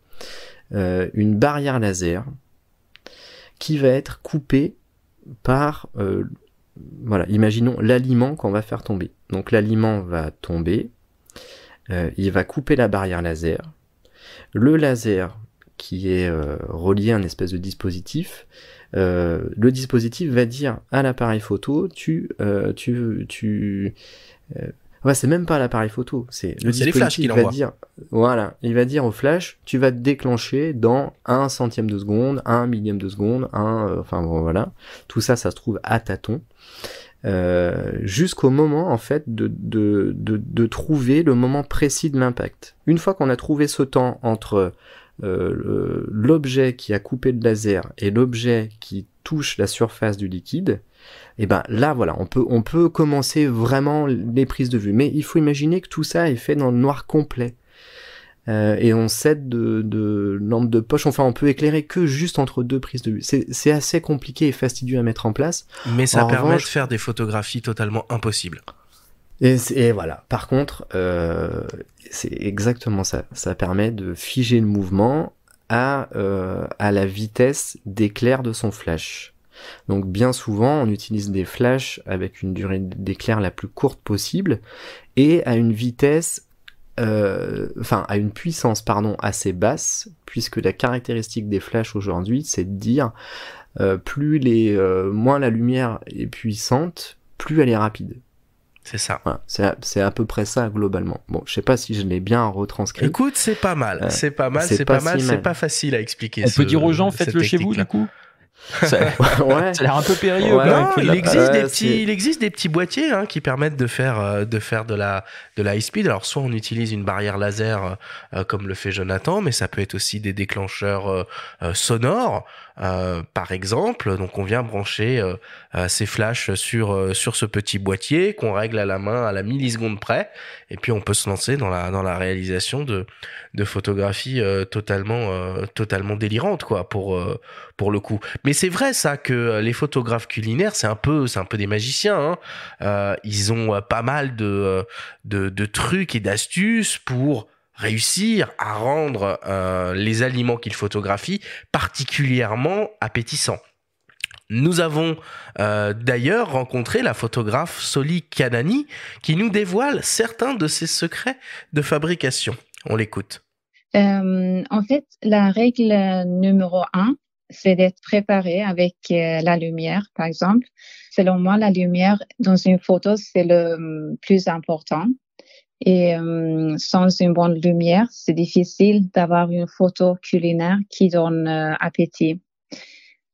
S3: une barrière laser qui va être coupée par, voilà, imaginons l'aliment qu'on va faire tomber. Donc l'aliment va tomber, il va couper la barrière laser. Le laser qui est relié à un espèce de dispositif, le dispositif va dire à l'appareil photo, ouais, c'est même pas l'appareil photo, c'est le dispositif qui va dire, voilà, il va dire au flash, tu vas te déclencher dans 1 centième de seconde, 1 millième de seconde, enfin bon, voilà, tout ça se trouve à tâtons, jusqu'au moment en fait de trouver le moment précis de l'impact. Une fois qu'on a trouvé ce temps entre l'objet qui a coupé le laser et l'objet qui touche la surface du liquide, et ben là voilà, on peut commencer vraiment les prises de vue, mais il faut imaginer que tout ça est fait dans le noir complet, et on s'aide de lampe de poche, enfin on peut éclairer que juste entre deux prises de vue. C'est assez compliqué et fastidieux à mettre en place,
S1: mais ça permet de faire des photographies totalement impossibles.
S3: Et voilà, par contre, c'est exactement ça. Ça permet de figer le mouvement à la vitesse d'éclair de son flash. Donc bien souvent, on utilise des flashs avec une durée d'éclair la plus courte possible et à une vitesse à une puissance assez basse, puisque la caractéristique des flashs aujourd'hui, c'est de dire moins la lumière est puissante, plus elle est rapide.
S1: C'est ça.
S3: Voilà, c'est à peu près ça globalement. Bon, je sais pas si je l'ai bien retranscrit.
S1: Écoute, c'est pas mal. C'est pas mal. C'est pas facile à expliquer.
S2: On peut dire aux gens, faites-le chez vous, du coup. Ça a l'air un peu périlleux.
S1: Non, il existe des petits boîtiers qui permettent de faire de la high speed. Alors soit on utilise une barrière laser comme le fait Jonathan, mais ça peut être aussi des déclencheurs sonores. Par exemple, donc on vient brancher ces flashs sur ce petit boîtier qu'on règle à la main à la milliseconde près, et puis on peut se lancer dans la réalisation de photographies totalement délirantes quoi pour le coup. Mais c'est vrai ça que les photographes culinaires c'est un peu des magiciens. Ils ont pas mal de trucs et d'astuces pour réussir à rendre les aliments qu'ils photographient particulièrement appétissants. Nous avons d'ailleurs rencontré la photographe Soli Kanani qui nous dévoile certains de ses secrets de fabrication. On l'écoute.
S9: En fait, la règle numéro 1, c'est d'être préparé avec la lumière, par exemple. Selon moi, la lumière dans une photo, c'est le plus important. Et sans une bonne lumière, c'est difficile d'avoir une photo culinaire qui donne appétit.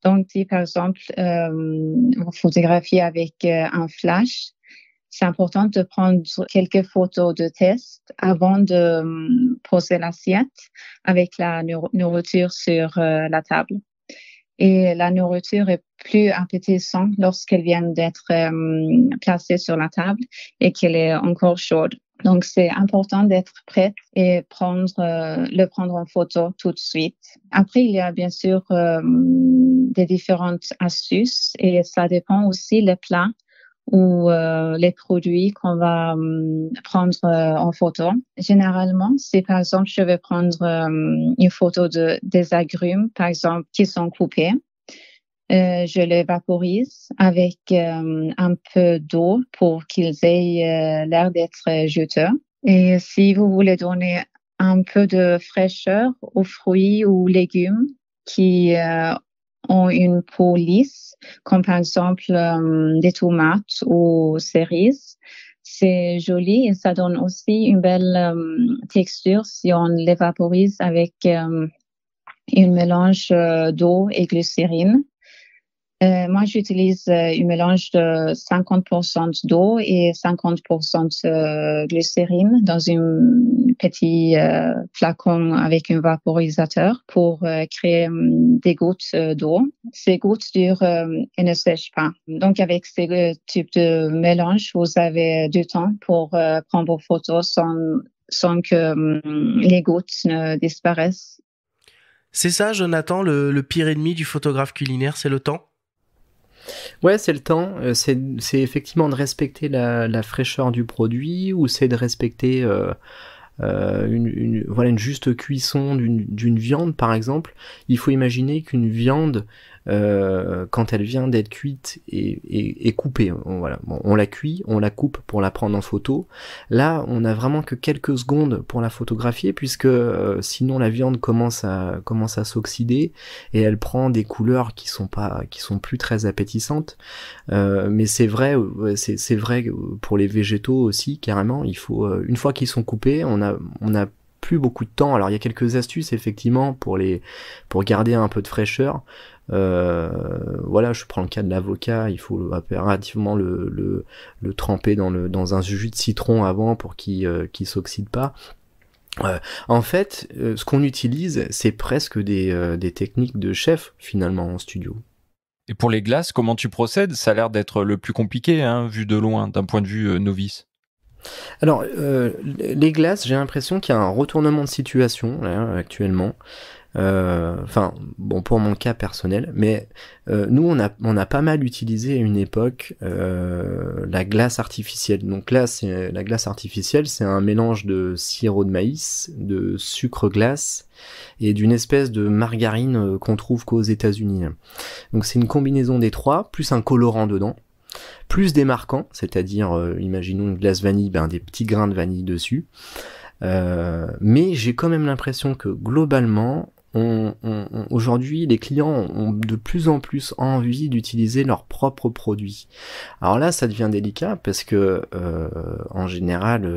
S9: Donc, si par exemple, vous photographiez avec un flash, c'est important de prendre quelques photos de test avant de poser l'assiette avec la nourriture sur la table. Et la nourriture est plus appétissante lorsqu'elle vient d'être placée sur la table et qu'elle est encore chaude. Donc, c'est important d'être prête et le prendre en photo tout de suite. Après, il y a bien sûr des différentes astuces et ça dépend aussi des plats ou les produits qu'on va prendre en photo. Généralement, si par exemple, je vais prendre une photo des agrumes, par exemple, qui sont coupés, je les vaporise avec un peu d'eau pour qu'ils aient l'air d'être juteux. Et si vous voulez donner un peu de fraîcheur aux fruits ou légumes qui ont une peau lisse, comme par exemple des tomates ou cerises, c'est joli et ça donne aussi une belle texture si on les vaporise avec un mélange d'eau et glycérine. Moi, j'utilise un mélange de 50% d'eau et 50% de glycérine dans un petit flacon avec un vaporisateur pour créer des gouttes d'eau. Ces gouttes durent et ne sèchent pas. Donc, avec ce type de mélange, vous avez du temps pour prendre vos photos sans que les gouttes ne disparaissent.
S1: C'est ça, Jonathan, le pire ennemi du photographe culinaire, c'est le temps ?
S3: Ouais, c'est le temps. C'est effectivement de respecter la fraîcheur du produit, ou c'est de respecter une juste cuisson d'une viande, par exemple. Il faut imaginer qu'une viande, quand elle vient d'être cuite et coupée, on la cuit, on la coupe pour la prendre en photo. Là, on a vraiment que quelques secondes pour la photographier, puisque sinon la viande commence à s'oxyder et elle prend des couleurs qui sont plus très appétissantes. Mais c'est vrai pour les végétaux aussi, carrément. Il faut une fois qu'ils sont coupés, on a plus beaucoup de temps. Alors il y a quelques astuces effectivement pour garder un peu de fraîcheur. Je prends le cas de l'avocat, il faut impérativement le tremper dans un jus de citron avant pour qu'il s'oxyde pas. En fait, ce qu'on utilise, c'est presque des techniques de chef finalement en studio.
S2: Et pour les glaces, comment tu procèdes ? Ça a l'air d'être le plus compliqué, vu de loin, d'un point de vue novice.
S3: Alors, les glaces, j'ai l'impression qu'il y a un retournement de situation là, actuellement. Pour mon cas personnel, mais nous on a pas mal utilisé à une époque la glace artificielle. Donc là, la glace artificielle, c'est un mélange de sirop de maïs, de sucre glace et d'une espèce de margarine qu'on trouve qu'aux États-Unis. Donc c'est une combinaison des trois, plus un colorant dedans, plus des marquants, c'est-à-dire imaginons une glace vanille, des petits grains de vanille dessus. Mais j'ai quand même l'impression que globalement, aujourd'hui, les clients ont de plus en plus envie d'utiliser leurs propres produits. Alors là, ça devient délicat parce que, en général,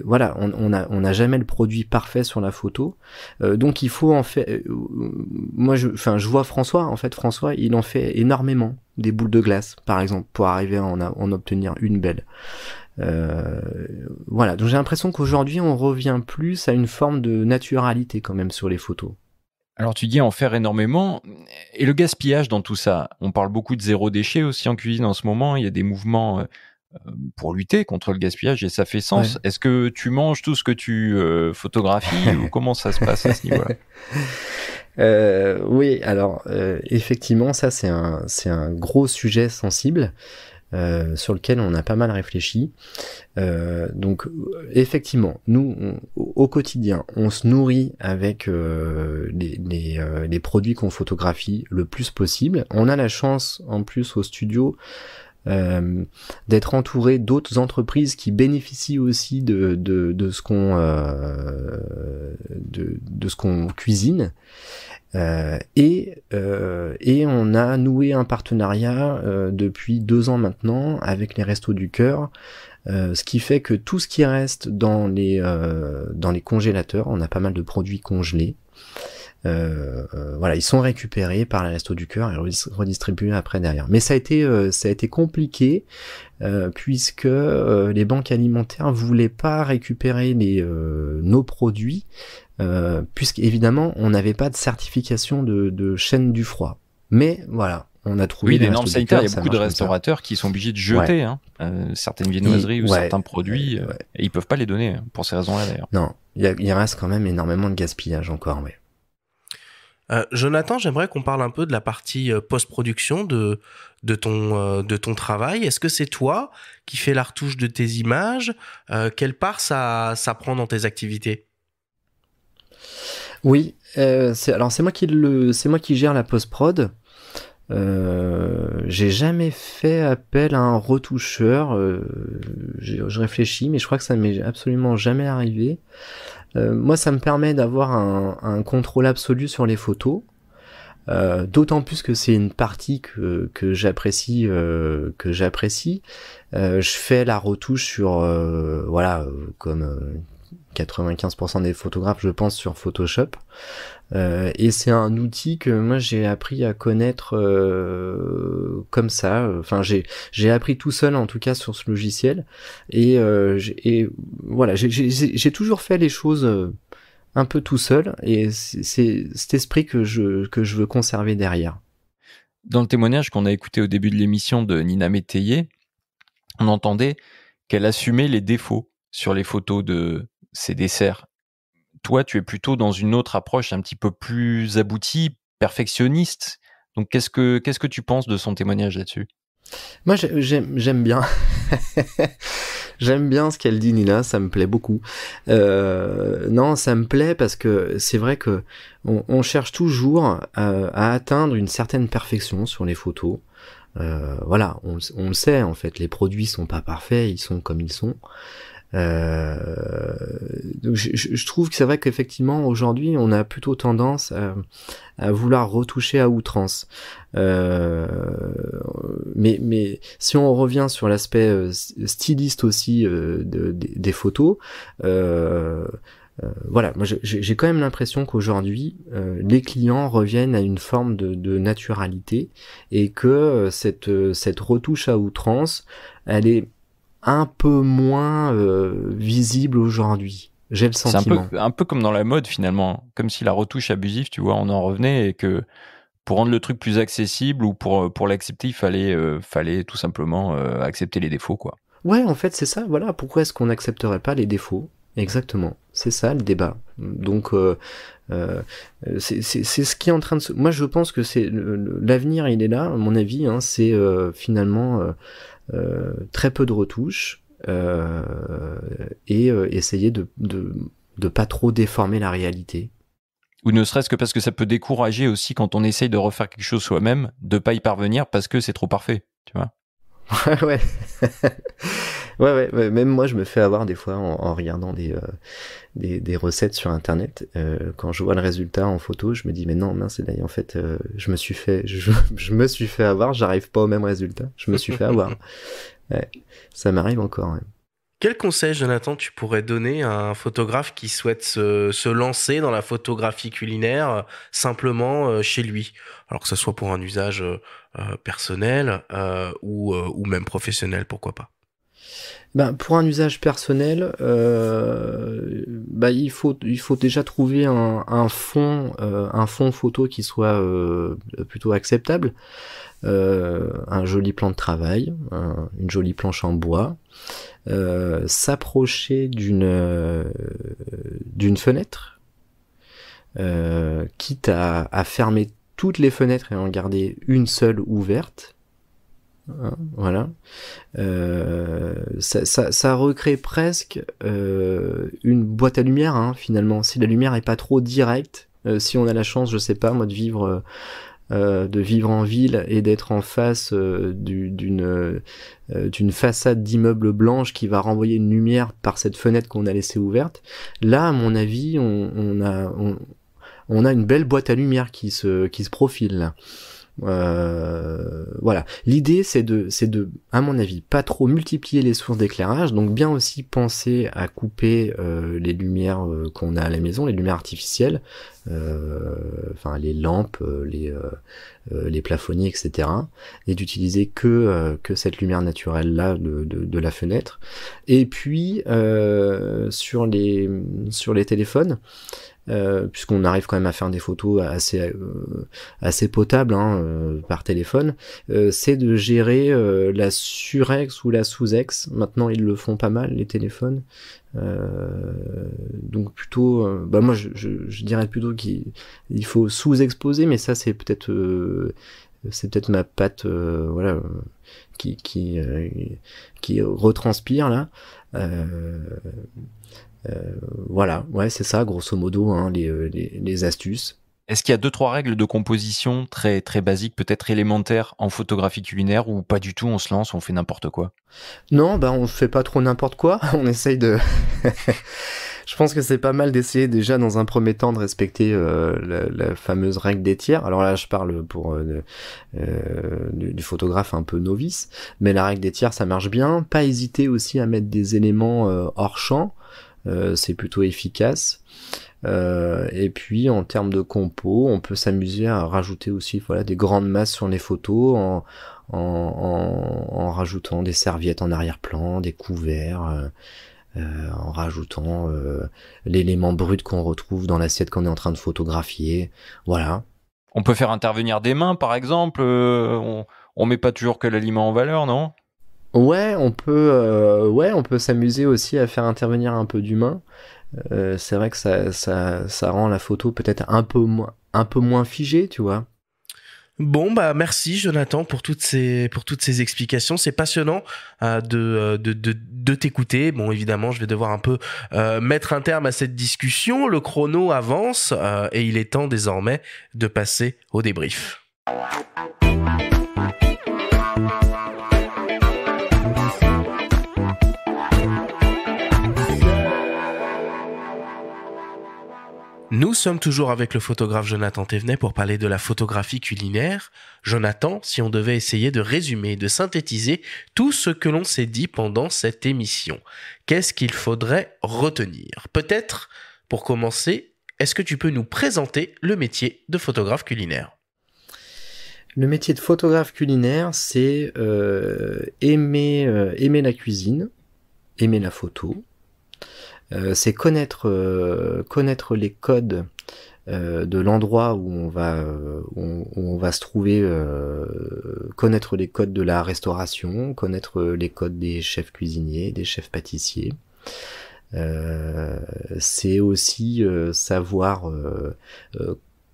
S3: voilà, on n'a jamais le produit parfait sur la photo, donc il faut en fait. Moi, je vois François. En fait, François, il en fait énormément des boules de glace, par exemple, pour arriver à en obtenir une belle. Voilà, donc j'ai l'impression qu'aujourd'hui on revient plus à une forme de naturalité quand même sur les photos.
S2: Alors tu dis en faire énormément, et le gaspillage dans tout ça, on parle beaucoup de zéro déchet aussi en cuisine en ce moment, il y a des mouvements pour lutter contre le gaspillage et ça fait sens. Ouais. Est-ce que tu manges tout ce que tu photographies ou comment ça se passe à ce niveau-là?
S3: Oui, alors effectivement ça c'est un gros sujet sensible. Sur lequel on a pas mal réfléchi. Donc effectivement, nous au quotidien, on se nourrit avec les produits qu'on photographie le plus possible. On a la chance en plus au studio d'être entouré d'autres entreprises qui bénéficient aussi de ce qu'on cuisine. Et on a noué un partenariat depuis 2 ans maintenant avec les Restos du Cœur, ce qui fait que tout ce qui reste dans les congélateurs, on a pas mal de produits congelés. Voilà, ils sont récupérés par les Restos du Cœur et redistribués après derrière. Mais ça a été compliqué puisque les banques alimentaires voulaient pas récupérer nos produits. Puisqu'évidemment on n'avait pas de certification de chaîne du froid. Mais voilà, on a trouvé
S2: des normes sanitaires. Il y a beaucoup de restaurateurs qui sont obligés de jeter certaines viennoiseries ou certains produits, et ils peuvent pas les donner pour ces raisons-là d'ailleurs.
S3: Non, il reste quand même énormément de gaspillage encore, oui.
S1: Jonathan, j'aimerais qu'on parle un peu de la partie post-production de ton travail. Est-ce que c'est toi qui fais la retouche de tes images? Quelle part ça prend dans tes activités?
S3: Oui, c'est moi qui gère la post-prod. J'ai jamais fait appel à un retoucheur. Je réfléchis, mais je crois que ça m'est absolument jamais arrivé. Moi, ça me permet d'avoir un contrôle absolu sur les photos. D'autant plus que c'est une partie que j'apprécie. Je fais la retouche sur comme 95% des photographes, je pense, sur Photoshop. Et c'est un outil que moi j'ai appris à connaître comme ça. Enfin, j'ai appris tout seul en tout cas sur ce logiciel. Et voilà, j'ai toujours fait les choses un peu tout seul. Et c'est cet esprit que je veux conserver derrière.
S2: Dans le témoignage qu'on a écouté au début de l'émission de Nina Métayer, on entendait qu'elle assumait les défauts sur les photos de ses desserts. Toi, tu es plutôt dans une autre approche un petit peu plus aboutie, perfectionniste. Donc, qu'est-ce que tu penses de son témoignage là-dessus?
S3: Moi, j'aime bien. J'aime bien ce qu'elle dit, Nina, ça me plaît beaucoup. Non, ça me plaît parce que c'est vrai que on cherche toujours à atteindre une certaine perfection sur les photos. Voilà, on le sait, en fait, les produits sont pas parfaits, ils sont comme ils sont. Donc je trouve que c'est vrai qu'effectivement aujourd'hui on a plutôt tendance à vouloir retoucher à outrance. Mais si on revient sur l'aspect styliste aussi des photos, voilà, moi j'ai quand même l'impression qu'aujourd'hui les clients reviennent à une forme de naturalité et que cette retouche à outrance, elle est un peu moins visible aujourd'hui. J'ai le sentiment.
S2: C'est un peu comme dans la mode finalement, comme si la retouche abusive, tu vois, on en revenait et que pour rendre le truc plus accessible ou pour l'accepter, il fallait tout simplement accepter les défauts, quoi.
S3: Ouais, en fait, c'est ça. Voilà, pourquoi est-ce qu'on n'accepterait pas les défauts? Exactement, c'est ça le débat. Donc c'est ce qui est en train de se... Moi, je pense que c'est l'avenir, il est là. À mon avis, hein, c'est finalement très peu de retouches et essayer de pas trop déformer la réalité.
S2: Ou ne serait-ce que parce que ça peut décourager aussi quand on essaye de refaire quelque chose soi-même, de pas y parvenir parce que c'est trop parfait, tu vois.
S3: Ouais. Ouais, même moi je me fais avoir des fois en regardant des recettes sur internet. Quand je vois le résultat en photo, je me dis mais non mince, en fait je me suis fait avoir, j'arrive pas au même résultat, je me suis fait avoir. Ouais, ça m'arrive encore. Ouais.
S1: Quel conseil, Jonathan, tu pourrais donner à un photographe qui souhaite se lancer dans la photographie culinaire simplement chez lui? Alors que ce soit pour un usage personnel ou même professionnel, pourquoi pas?
S3: Pour un usage personnel, il faut déjà trouver un fond photo qui soit plutôt acceptable. Un joli plan de travail, une jolie planche en bois, s'approcher d'une fenêtre, quitte à fermer toutes les fenêtres et en garder une seule ouverte. Voilà. Ça recrée presque une boîte à lumière, hein, finalement. Si la lumière est pas trop directe, si on a la chance, je sais pas moi, de vivre en ville et d'être en face d'une façade d'immeuble blanche qui va renvoyer une lumière par cette fenêtre qu'on a laissée ouverte. Là, à mon avis, on a une belle boîte à lumière qui se profile là. Voilà. L'idée, c'est de, à mon avis, pas trop multiplier les sources d'éclairage, donc bien aussi penser à couper les lumières qu'on a à la maison, les lumières artificielles, enfin les lampes, les plafonniers, etc., et d'utiliser que cette lumière naturelle là de la fenêtre. Et puis sur les téléphones. Puisqu'on arrive quand même à faire des photos assez potables par téléphone, c'est de gérer la surex ou la sous-ex. Maintenant ils le font pas mal les téléphones, donc plutôt moi je dirais plutôt qu'il faut sous-exposer, mais ça c'est peut-être ma patte voilà qui retransspire là. Voilà, ouais, c'est ça, grosso modo, hein, les astuces.
S2: Est-ce qu'il y a 2-3 règles de composition très très basiques, peut-être élémentaires en photographie culinaire, ou pas du tout, on se lance, on fait n'importe quoi?
S3: Non, on fait pas trop n'importe quoi, on essaye de... Je pense que c'est pas mal d'essayer déjà dans un premier temps de respecter la fameuse règle des tiers. Alors là, je parle pour du photographe un peu novice, mais la règle des tiers, ça marche bien. Pas hésiter aussi à mettre des éléments hors champ. C'est plutôt efficace. Et puis en termes de compo, on peut s'amuser à rajouter aussi des grandes masses sur les photos en rajoutant des serviettes en arrière-plan, des couverts, en rajoutant l'élément brut qu'on retrouve dans l'assiette qu'on est en train de photographier. Voilà.
S2: On peut faire intervenir des mains, par exemple. On met pas toujours que l'aliment en valeur, non ?
S3: Ouais, on peut s'amuser aussi à faire intervenir un peu d'humain. C'est vrai que ça rend la photo peut-être un peu moins figée, tu vois.
S1: Bon, merci Jonathan pour toutes ces explications. C'est passionnant de t'écouter. Bon, évidemment, je vais devoir un peu mettre un terme à cette discussion. Le chrono avance et il est temps désormais de passer au débrief. Nous sommes toujours avec le photographe Jonathan Thévenet pour parler de la photographie culinaire. Jonathan, si on devait essayer de résumer, de synthétiser tout ce que l'on s'est dit pendant cette émission, qu'est-ce qu'il faudrait retenir? Peut-être, pour commencer, est-ce que tu peux nous présenter le métier de photographe culinaire?
S3: Le métier de photographe culinaire, c'est aimer la cuisine, aimer la photo. C'est connaître les codes de l'endroit où on va se trouver, connaître les codes de la restauration, connaître les codes des chefs cuisiniers, des chefs pâtissiers. C'est aussi savoir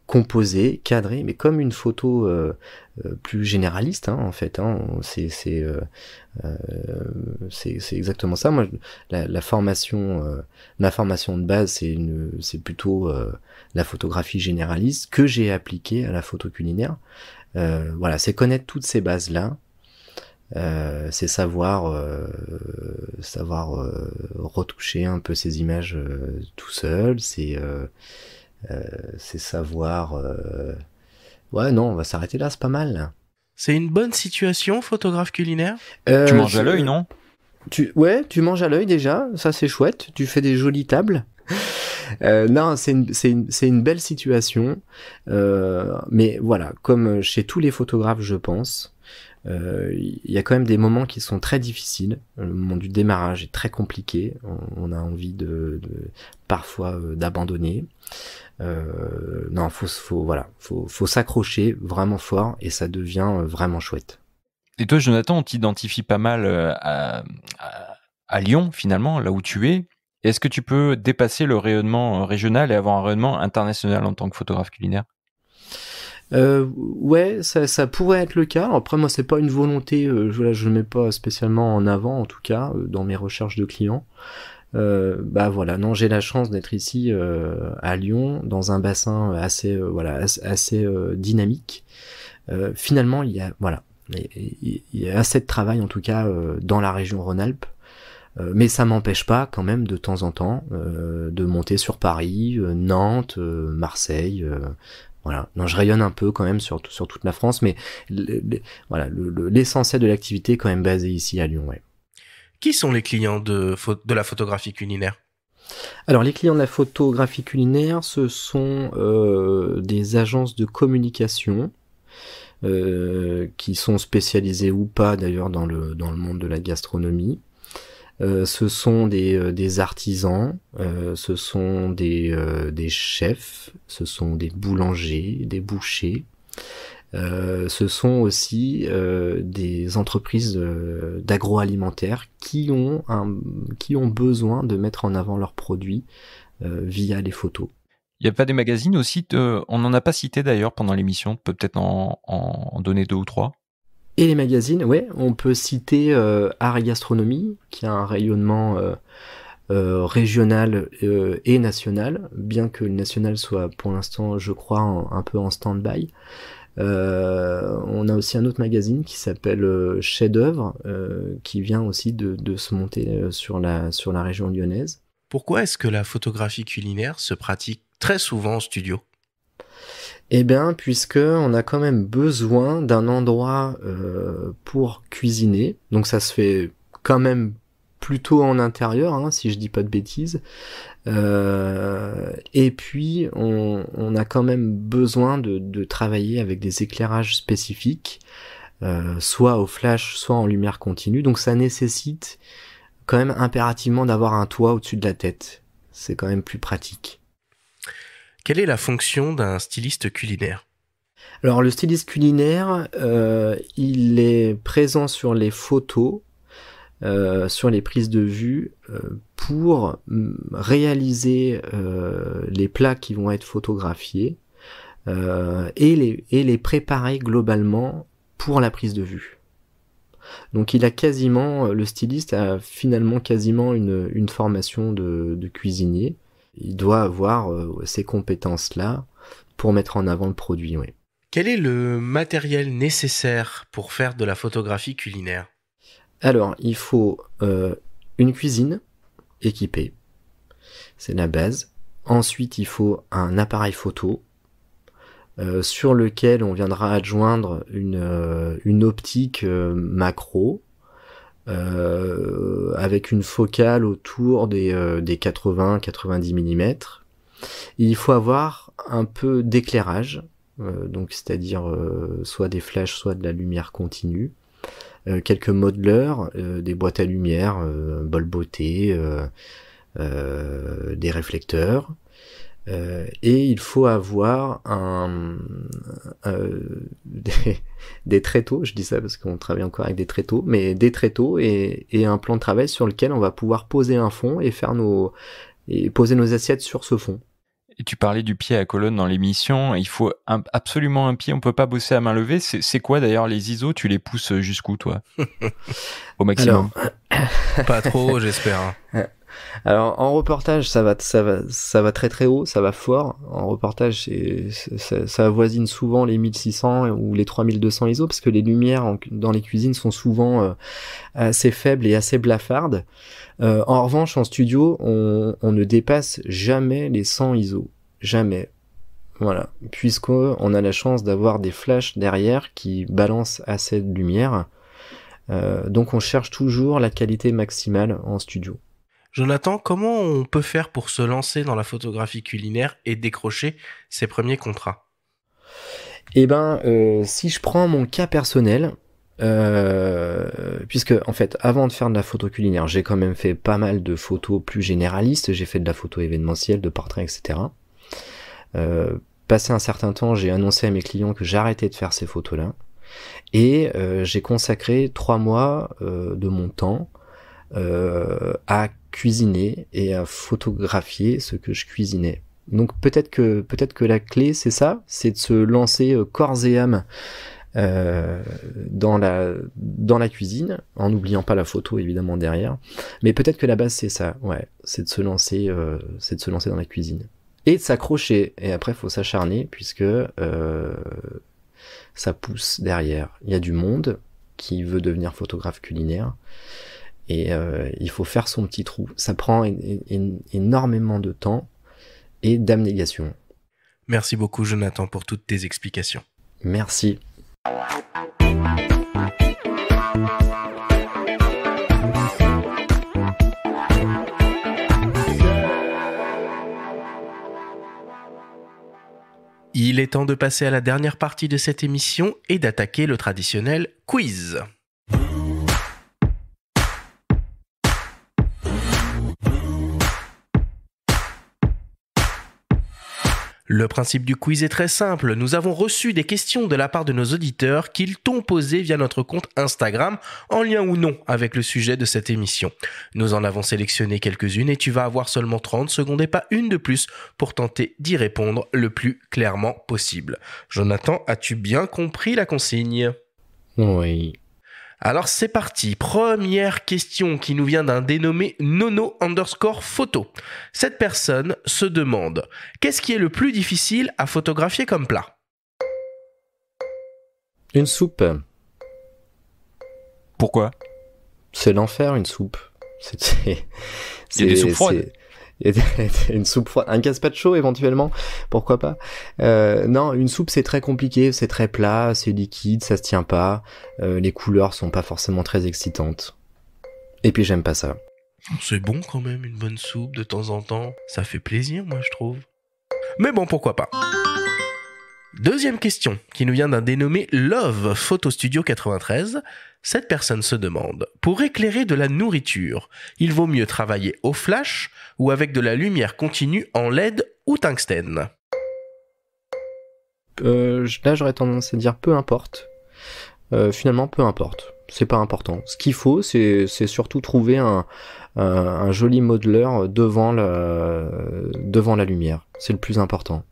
S3: composer, cadrer, mais comme une photo plus généraliste, en fait. C'est exactement ça. Moi, la formation, ma formation de base, c'est plutôt la photographie généraliste que j'ai appliquée à la photo culinaire. Voilà, c'est connaître toutes ces bases-là. C'est savoir retoucher un peu ces images tout seul. C'est savoir. Ouais, non, on va s'arrêter là. C'est pas mal. Là.
S1: C'est une bonne situation, photographe culinaire.
S2: Tu manges à l'œil, non ?
S3: Tu manges à l'œil déjà. Ça, c'est chouette. Tu fais des jolies tables. Non, c'est une belle situation. Mais voilà, comme chez tous les photographes, je pense. Il y a quand même des moments qui sont très difficiles. Le moment du démarrage est très compliqué. On a envie parfois d'abandonner. Non, faut s'accrocher vraiment fort et ça devient vraiment chouette.
S2: Et toi, Jonathan, on t'identifie pas mal à Lyon, finalement, là où tu es. Est-ce que tu peux dépasser le rayonnement régional et avoir un rayonnement international en tant que photographe culinaire ?
S3: Ouais, ça pourrait être le cas. Après, moi, c'est pas une volonté. Je le mets pas spécialement en avant, en tout cas, dans mes recherches de clients. Voilà, non, j'ai la chance d'être ici à Lyon, dans un bassin assez dynamique. Finalement, il y a assez de travail, en tout cas, dans la région Rhône-Alpes. Mais ça m'empêche pas quand même de temps en temps de monter sur Paris, Nantes, Marseille. Voilà. Non, je rayonne un peu quand même sur toute la France, mais l'essentiel de l'activité est quand même basé ici à Lyon. Ouais.
S1: Qui sont les clients de la photographie culinaire ?
S3: Alors, les clients de la photographie culinaire, ce sont des agences de communication qui sont spécialisées ou pas d'ailleurs dans le monde de la gastronomie. Ce sont des artisans, ce sont des chefs, ce sont des boulangers, des bouchers. Ce sont aussi des entreprises d'agroalimentaire qui ont besoin de mettre en avant leurs produits via les photos.
S2: Il n'y a pas des magazines aussi, on n'en a pas cité d'ailleurs pendant l'émission, peut-être en donner 2 ou 3.
S3: Et les magazines, ouais, on peut citer Art et Gastronomie, qui a un rayonnement régional et national, bien que le national soit pour l'instant, je crois, un peu en stand-by. On a aussi un autre magazine qui s'appelle Chef-d'œuvre, qui vient aussi de se monter sur la région lyonnaise.
S1: Pourquoi est-ce que la photographie culinaire se pratique très souvent en studio ?
S3: Eh bien, puisque on a quand même besoin d'un endroit pour cuisiner, donc ça se fait quand même plutôt en intérieur, hein, si je dis pas de bêtises. Et puis, on a quand même besoin de travailler avec des éclairages spécifiques, soit au flash, soit en lumière continue. Donc, ça nécessite quand même impérativement d'avoir un toit au-dessus de la tête. C'est quand même plus pratique.
S1: Quelle est la fonction d'un styliste culinaire ?
S3: Alors, le styliste culinaire, il est présent sur les photos, sur les prises de vue, pour réaliser les plats qui vont être photographiés et les préparer globalement pour la prise de vue. Donc, le styliste a finalement quasiment une formation de cuisinier. Il doit avoir ces compétences-là pour mettre en avant le produit, oui.
S1: Quel est le matériel nécessaire pour faire de la photographie culinaire ?
S3: Alors, il faut une cuisine équipée, c'est la base. Ensuite, il faut un appareil photo sur lequel on viendra adjoindre une optique macro, avec une focale autour des 80-90 mm. Il faut avoir un peu d'éclairage, donc c'est-à-dire soit des flashs, soit de la lumière continue, quelques modeleurs, des boîtes à lumière, bol beauté, des réflecteurs. Et il faut avoir des tréteaux, je dis ça parce qu'on travaille encore avec des tréteaux, mais des tréteaux et un plan de travail sur lequel on va pouvoir poser un fond et poser nos assiettes sur ce fond.
S2: Et tu parlais du pied à colonne dans l'émission, il faut absolument un pied, on peut pas bosser à main levée. C'est quoi d'ailleurs les ISO ? Tu les pousses jusqu'où toi ? Au maximum.
S1: Alors... Pas trop, j'espère.
S3: Alors en reportage, ça va très très haut, ça va fort. En reportage, ça avoisine souvent les 1600 ou les 3200 ISO parce que les lumières dans les cuisines sont souvent assez faibles et assez blafardes. En revanche, en studio, on ne dépasse jamais les 100 ISO, jamais. Voilà, puisqu'on a la chance d'avoir des flashs derrière qui balancent assez de lumière. Donc on cherche toujours la qualité maximale en studio.
S1: Jonathan, comment on peut faire pour se lancer dans la photographie culinaire et décrocher ses premiers contrats ?
S3: Eh ben, si je prends mon cas personnel, puisque en fait, avant de faire de la photo culinaire, j'ai quand même fait pas mal de photos plus généralistes. J'ai fait de la photo événementielle, de portraits, etc. Passé un certain temps, j'ai annoncé à mes clients que j'arrêtais de faire ces photos-là. Et j'ai consacré 3 mois de mon temps à cuisiner et à photographier ce que je cuisinais. Donc peut-être que la clé c'est ça, c'est de se lancer corps et âme dans la cuisine, en n'oubliant pas la photo évidemment derrière. Mais peut-être que la base c'est ça, ouais, c'est de se lancer dans la cuisine et de s'accrocher. Et après faut s'acharner puisque ça pousse derrière. Il y a du monde qui veut devenir photographe culinaire. Et il faut faire son petit trou. Ça prend énormément de temps et d'abnégation.
S1: Merci beaucoup Jonathan pour toutes tes explications.
S3: Merci.
S1: Il est temps de passer à la dernière partie de cette émission et d'attaquer le traditionnel quiz. Le principe du quiz est très simple. Nous avons reçu des questions de la part de nos auditeurs qu'ils t'ont posées via notre compte Instagram, en lien ou non avec le sujet de cette émission. Nous en avons sélectionné quelques-unes et tu vas avoir seulement 30 secondes et pas une de plus pour tenter d'y répondre le plus clairement possible. Jonathan, as-tu bien compris la consigne ?
S3: Oui.
S1: Alors c'est parti, première question qui nous vient d'un dénommé Nono_photo. Cette personne se demande, qu'est-ce qui est le plus difficile à photographier comme plat ?
S3: Une soupe.
S2: Pourquoi ?
S3: C'est l'enfer, une soupe.
S2: Il y a des soupes froides.
S3: Une soupe froide, un gazpacho éventuellement, pourquoi pas. Non, une soupe c'est très compliqué, c'est très plat, c'est liquide, ça se tient pas, les couleurs sont pas forcément très excitantes. Et puis j'aime pas ça.
S1: C'est bon quand même, une bonne soupe de temps en temps, ça fait plaisir moi je trouve. Mais bon, pourquoi pas. Deuxième question, qui nous vient d'un dénommé Love Photo Studio 93. Cette personne se demande, pour éclairer de la nourriture, il vaut mieux travailler au flash ou avec de la lumière continue en LED ou tungstène ?
S3: Là, j'aurais tendance à dire peu importe. Finalement, peu importe. C'est pas important. Ce qu'il faut, c'est surtout trouver un joli modeleur devant la lumière. C'est le plus important.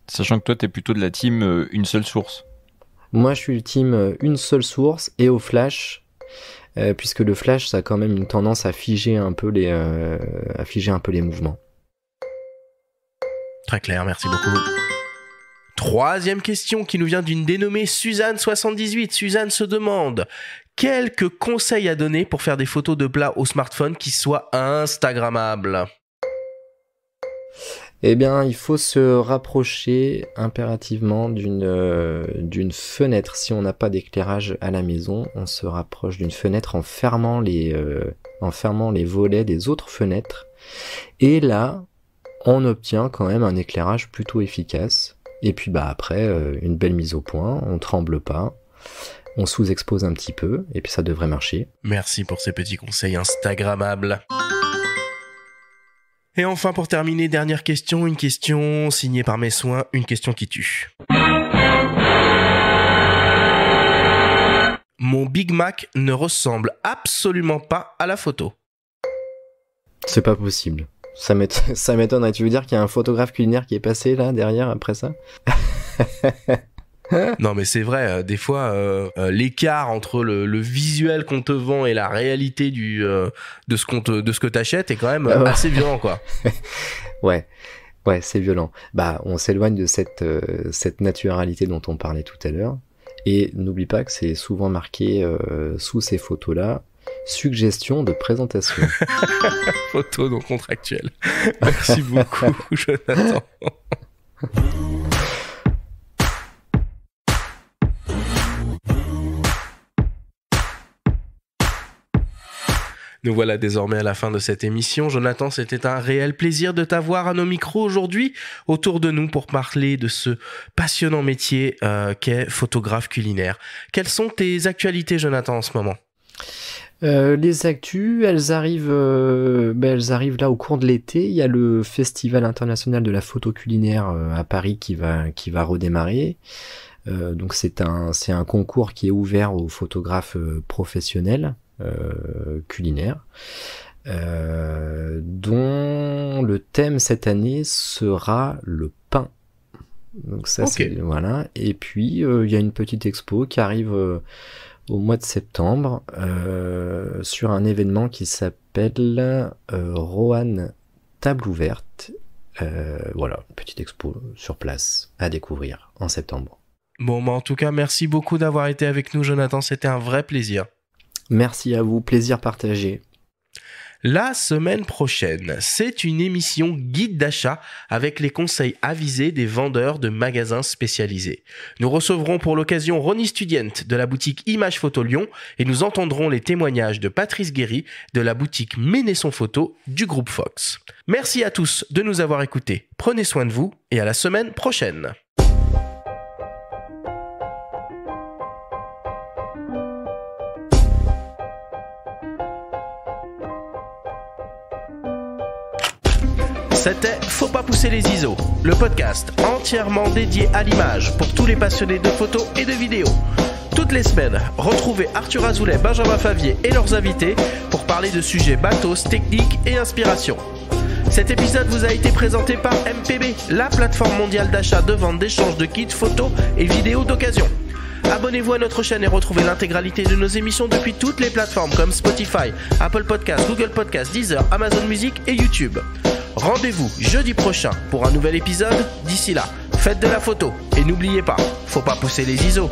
S2: Sachant que toi, t'es plutôt de la team une seule source.
S3: Moi, je suis le team une seule source et au flash, puisque le flash, ça a quand même une tendance à figer un peu les mouvements.
S1: Très clair, merci beaucoup. Troisième question qui nous vient d'une dénommée Suzanne78. Suzanne se demande, quelques conseils à donner pour faire des photos de plats au smartphone qui soient instagrammables ?
S3: Eh bien, il faut se rapprocher impérativement d'une fenêtre. Si on n'a pas d'éclairage à la maison, on se rapproche d'une fenêtre en fermant les volets des autres fenêtres. Et là, on obtient quand même un éclairage plutôt efficace. Et puis après, une belle mise au point, on tremble pas, on sous-expose un petit peu, et puis ça devrait marcher.
S1: Merci pour ces petits conseils instagrammables. Et enfin, pour terminer, dernière question, une question signée par mes soins, une question qui tue. Mon Big Mac ne ressemble absolument pas à la photo.
S3: C'est pas possible. Ça m'étonnerait. Tu veux dire qu'il y a un photographe culinaire qui est passé là, derrière, après ça ?
S1: Non mais c'est vrai, des fois l'écart entre le visuel qu'on te vend et la réalité de ce que t'achètes est quand même assez violent, quoi.
S3: Ouais, c'est violent. Bah, on s'éloigne de cette naturalité dont on parlait tout à l'heure. Et n'oublie pas que c'est souvent marqué sous ces photos-là, suggestion de présentation.
S1: Photo non contractuelle. Merci beaucoup, Jonathan. Nous voilà désormais à la fin de cette émission. Jonathan, c'était un réel plaisir de t'avoir à nos micros aujourd'hui autour de nous pour parler de ce passionnant métier qu'est photographe culinaire. Quelles sont tes actualités, Jonathan, en ce moment ?
S3: Les actus, elles arrivent là au cours de l'été. Il y a le Festival international de la photo culinaire à Paris qui va redémarrer. Donc c'est un concours qui est ouvert aux photographes professionnels culinaires, dont le thème cette année sera le pain. Donc ça, c'est voilà. Et puis il y a une petite expo qui arrive au mois de septembre sur un événement qui s'appelle Roanne Table Ouverte. Voilà, une petite expo sur place à découvrir en septembre.
S1: Bon, en tout cas, merci beaucoup d'avoir été avec nous, Jonathan. C'était un vrai plaisir.
S3: Merci à vous, plaisir partagé.
S1: La semaine prochaine, c'est une émission guide d'achat avec les conseils avisés des vendeurs de magasins spécialisés. Nous recevrons pour l'occasion Ronnie Studient de la boutique Image Photo Lyon et nous entendrons les témoignages de Patrice Guéry de la boutique Ménesson Photo du groupe Fox. Merci à tous de nous avoir écoutés. Prenez soin de vous et à la semaine prochaine. C'était Faut pas pousser les ISO, le podcast entièrement dédié à l'image pour tous les passionnés de photos et de vidéos. Toutes les semaines, retrouvez Arthur Azoulay, Benjamin Favier et leurs invités pour parler de sujets bathos, techniques et inspiration. Cet épisode vous a été présenté par MPB, la plateforme mondiale d'achat, de vente, d'échange de kits photos et vidéos d'occasion. Abonnez-vous à notre chaîne et retrouvez l'intégralité de nos émissions depuis toutes les plateformes comme Spotify, Apple Podcasts, Google Podcasts, Deezer, Amazon Music et YouTube. Rendez-vous jeudi prochain pour un nouvel épisode. D'ici là, faites de la photo et n'oubliez pas, faut pas pousser les ISO.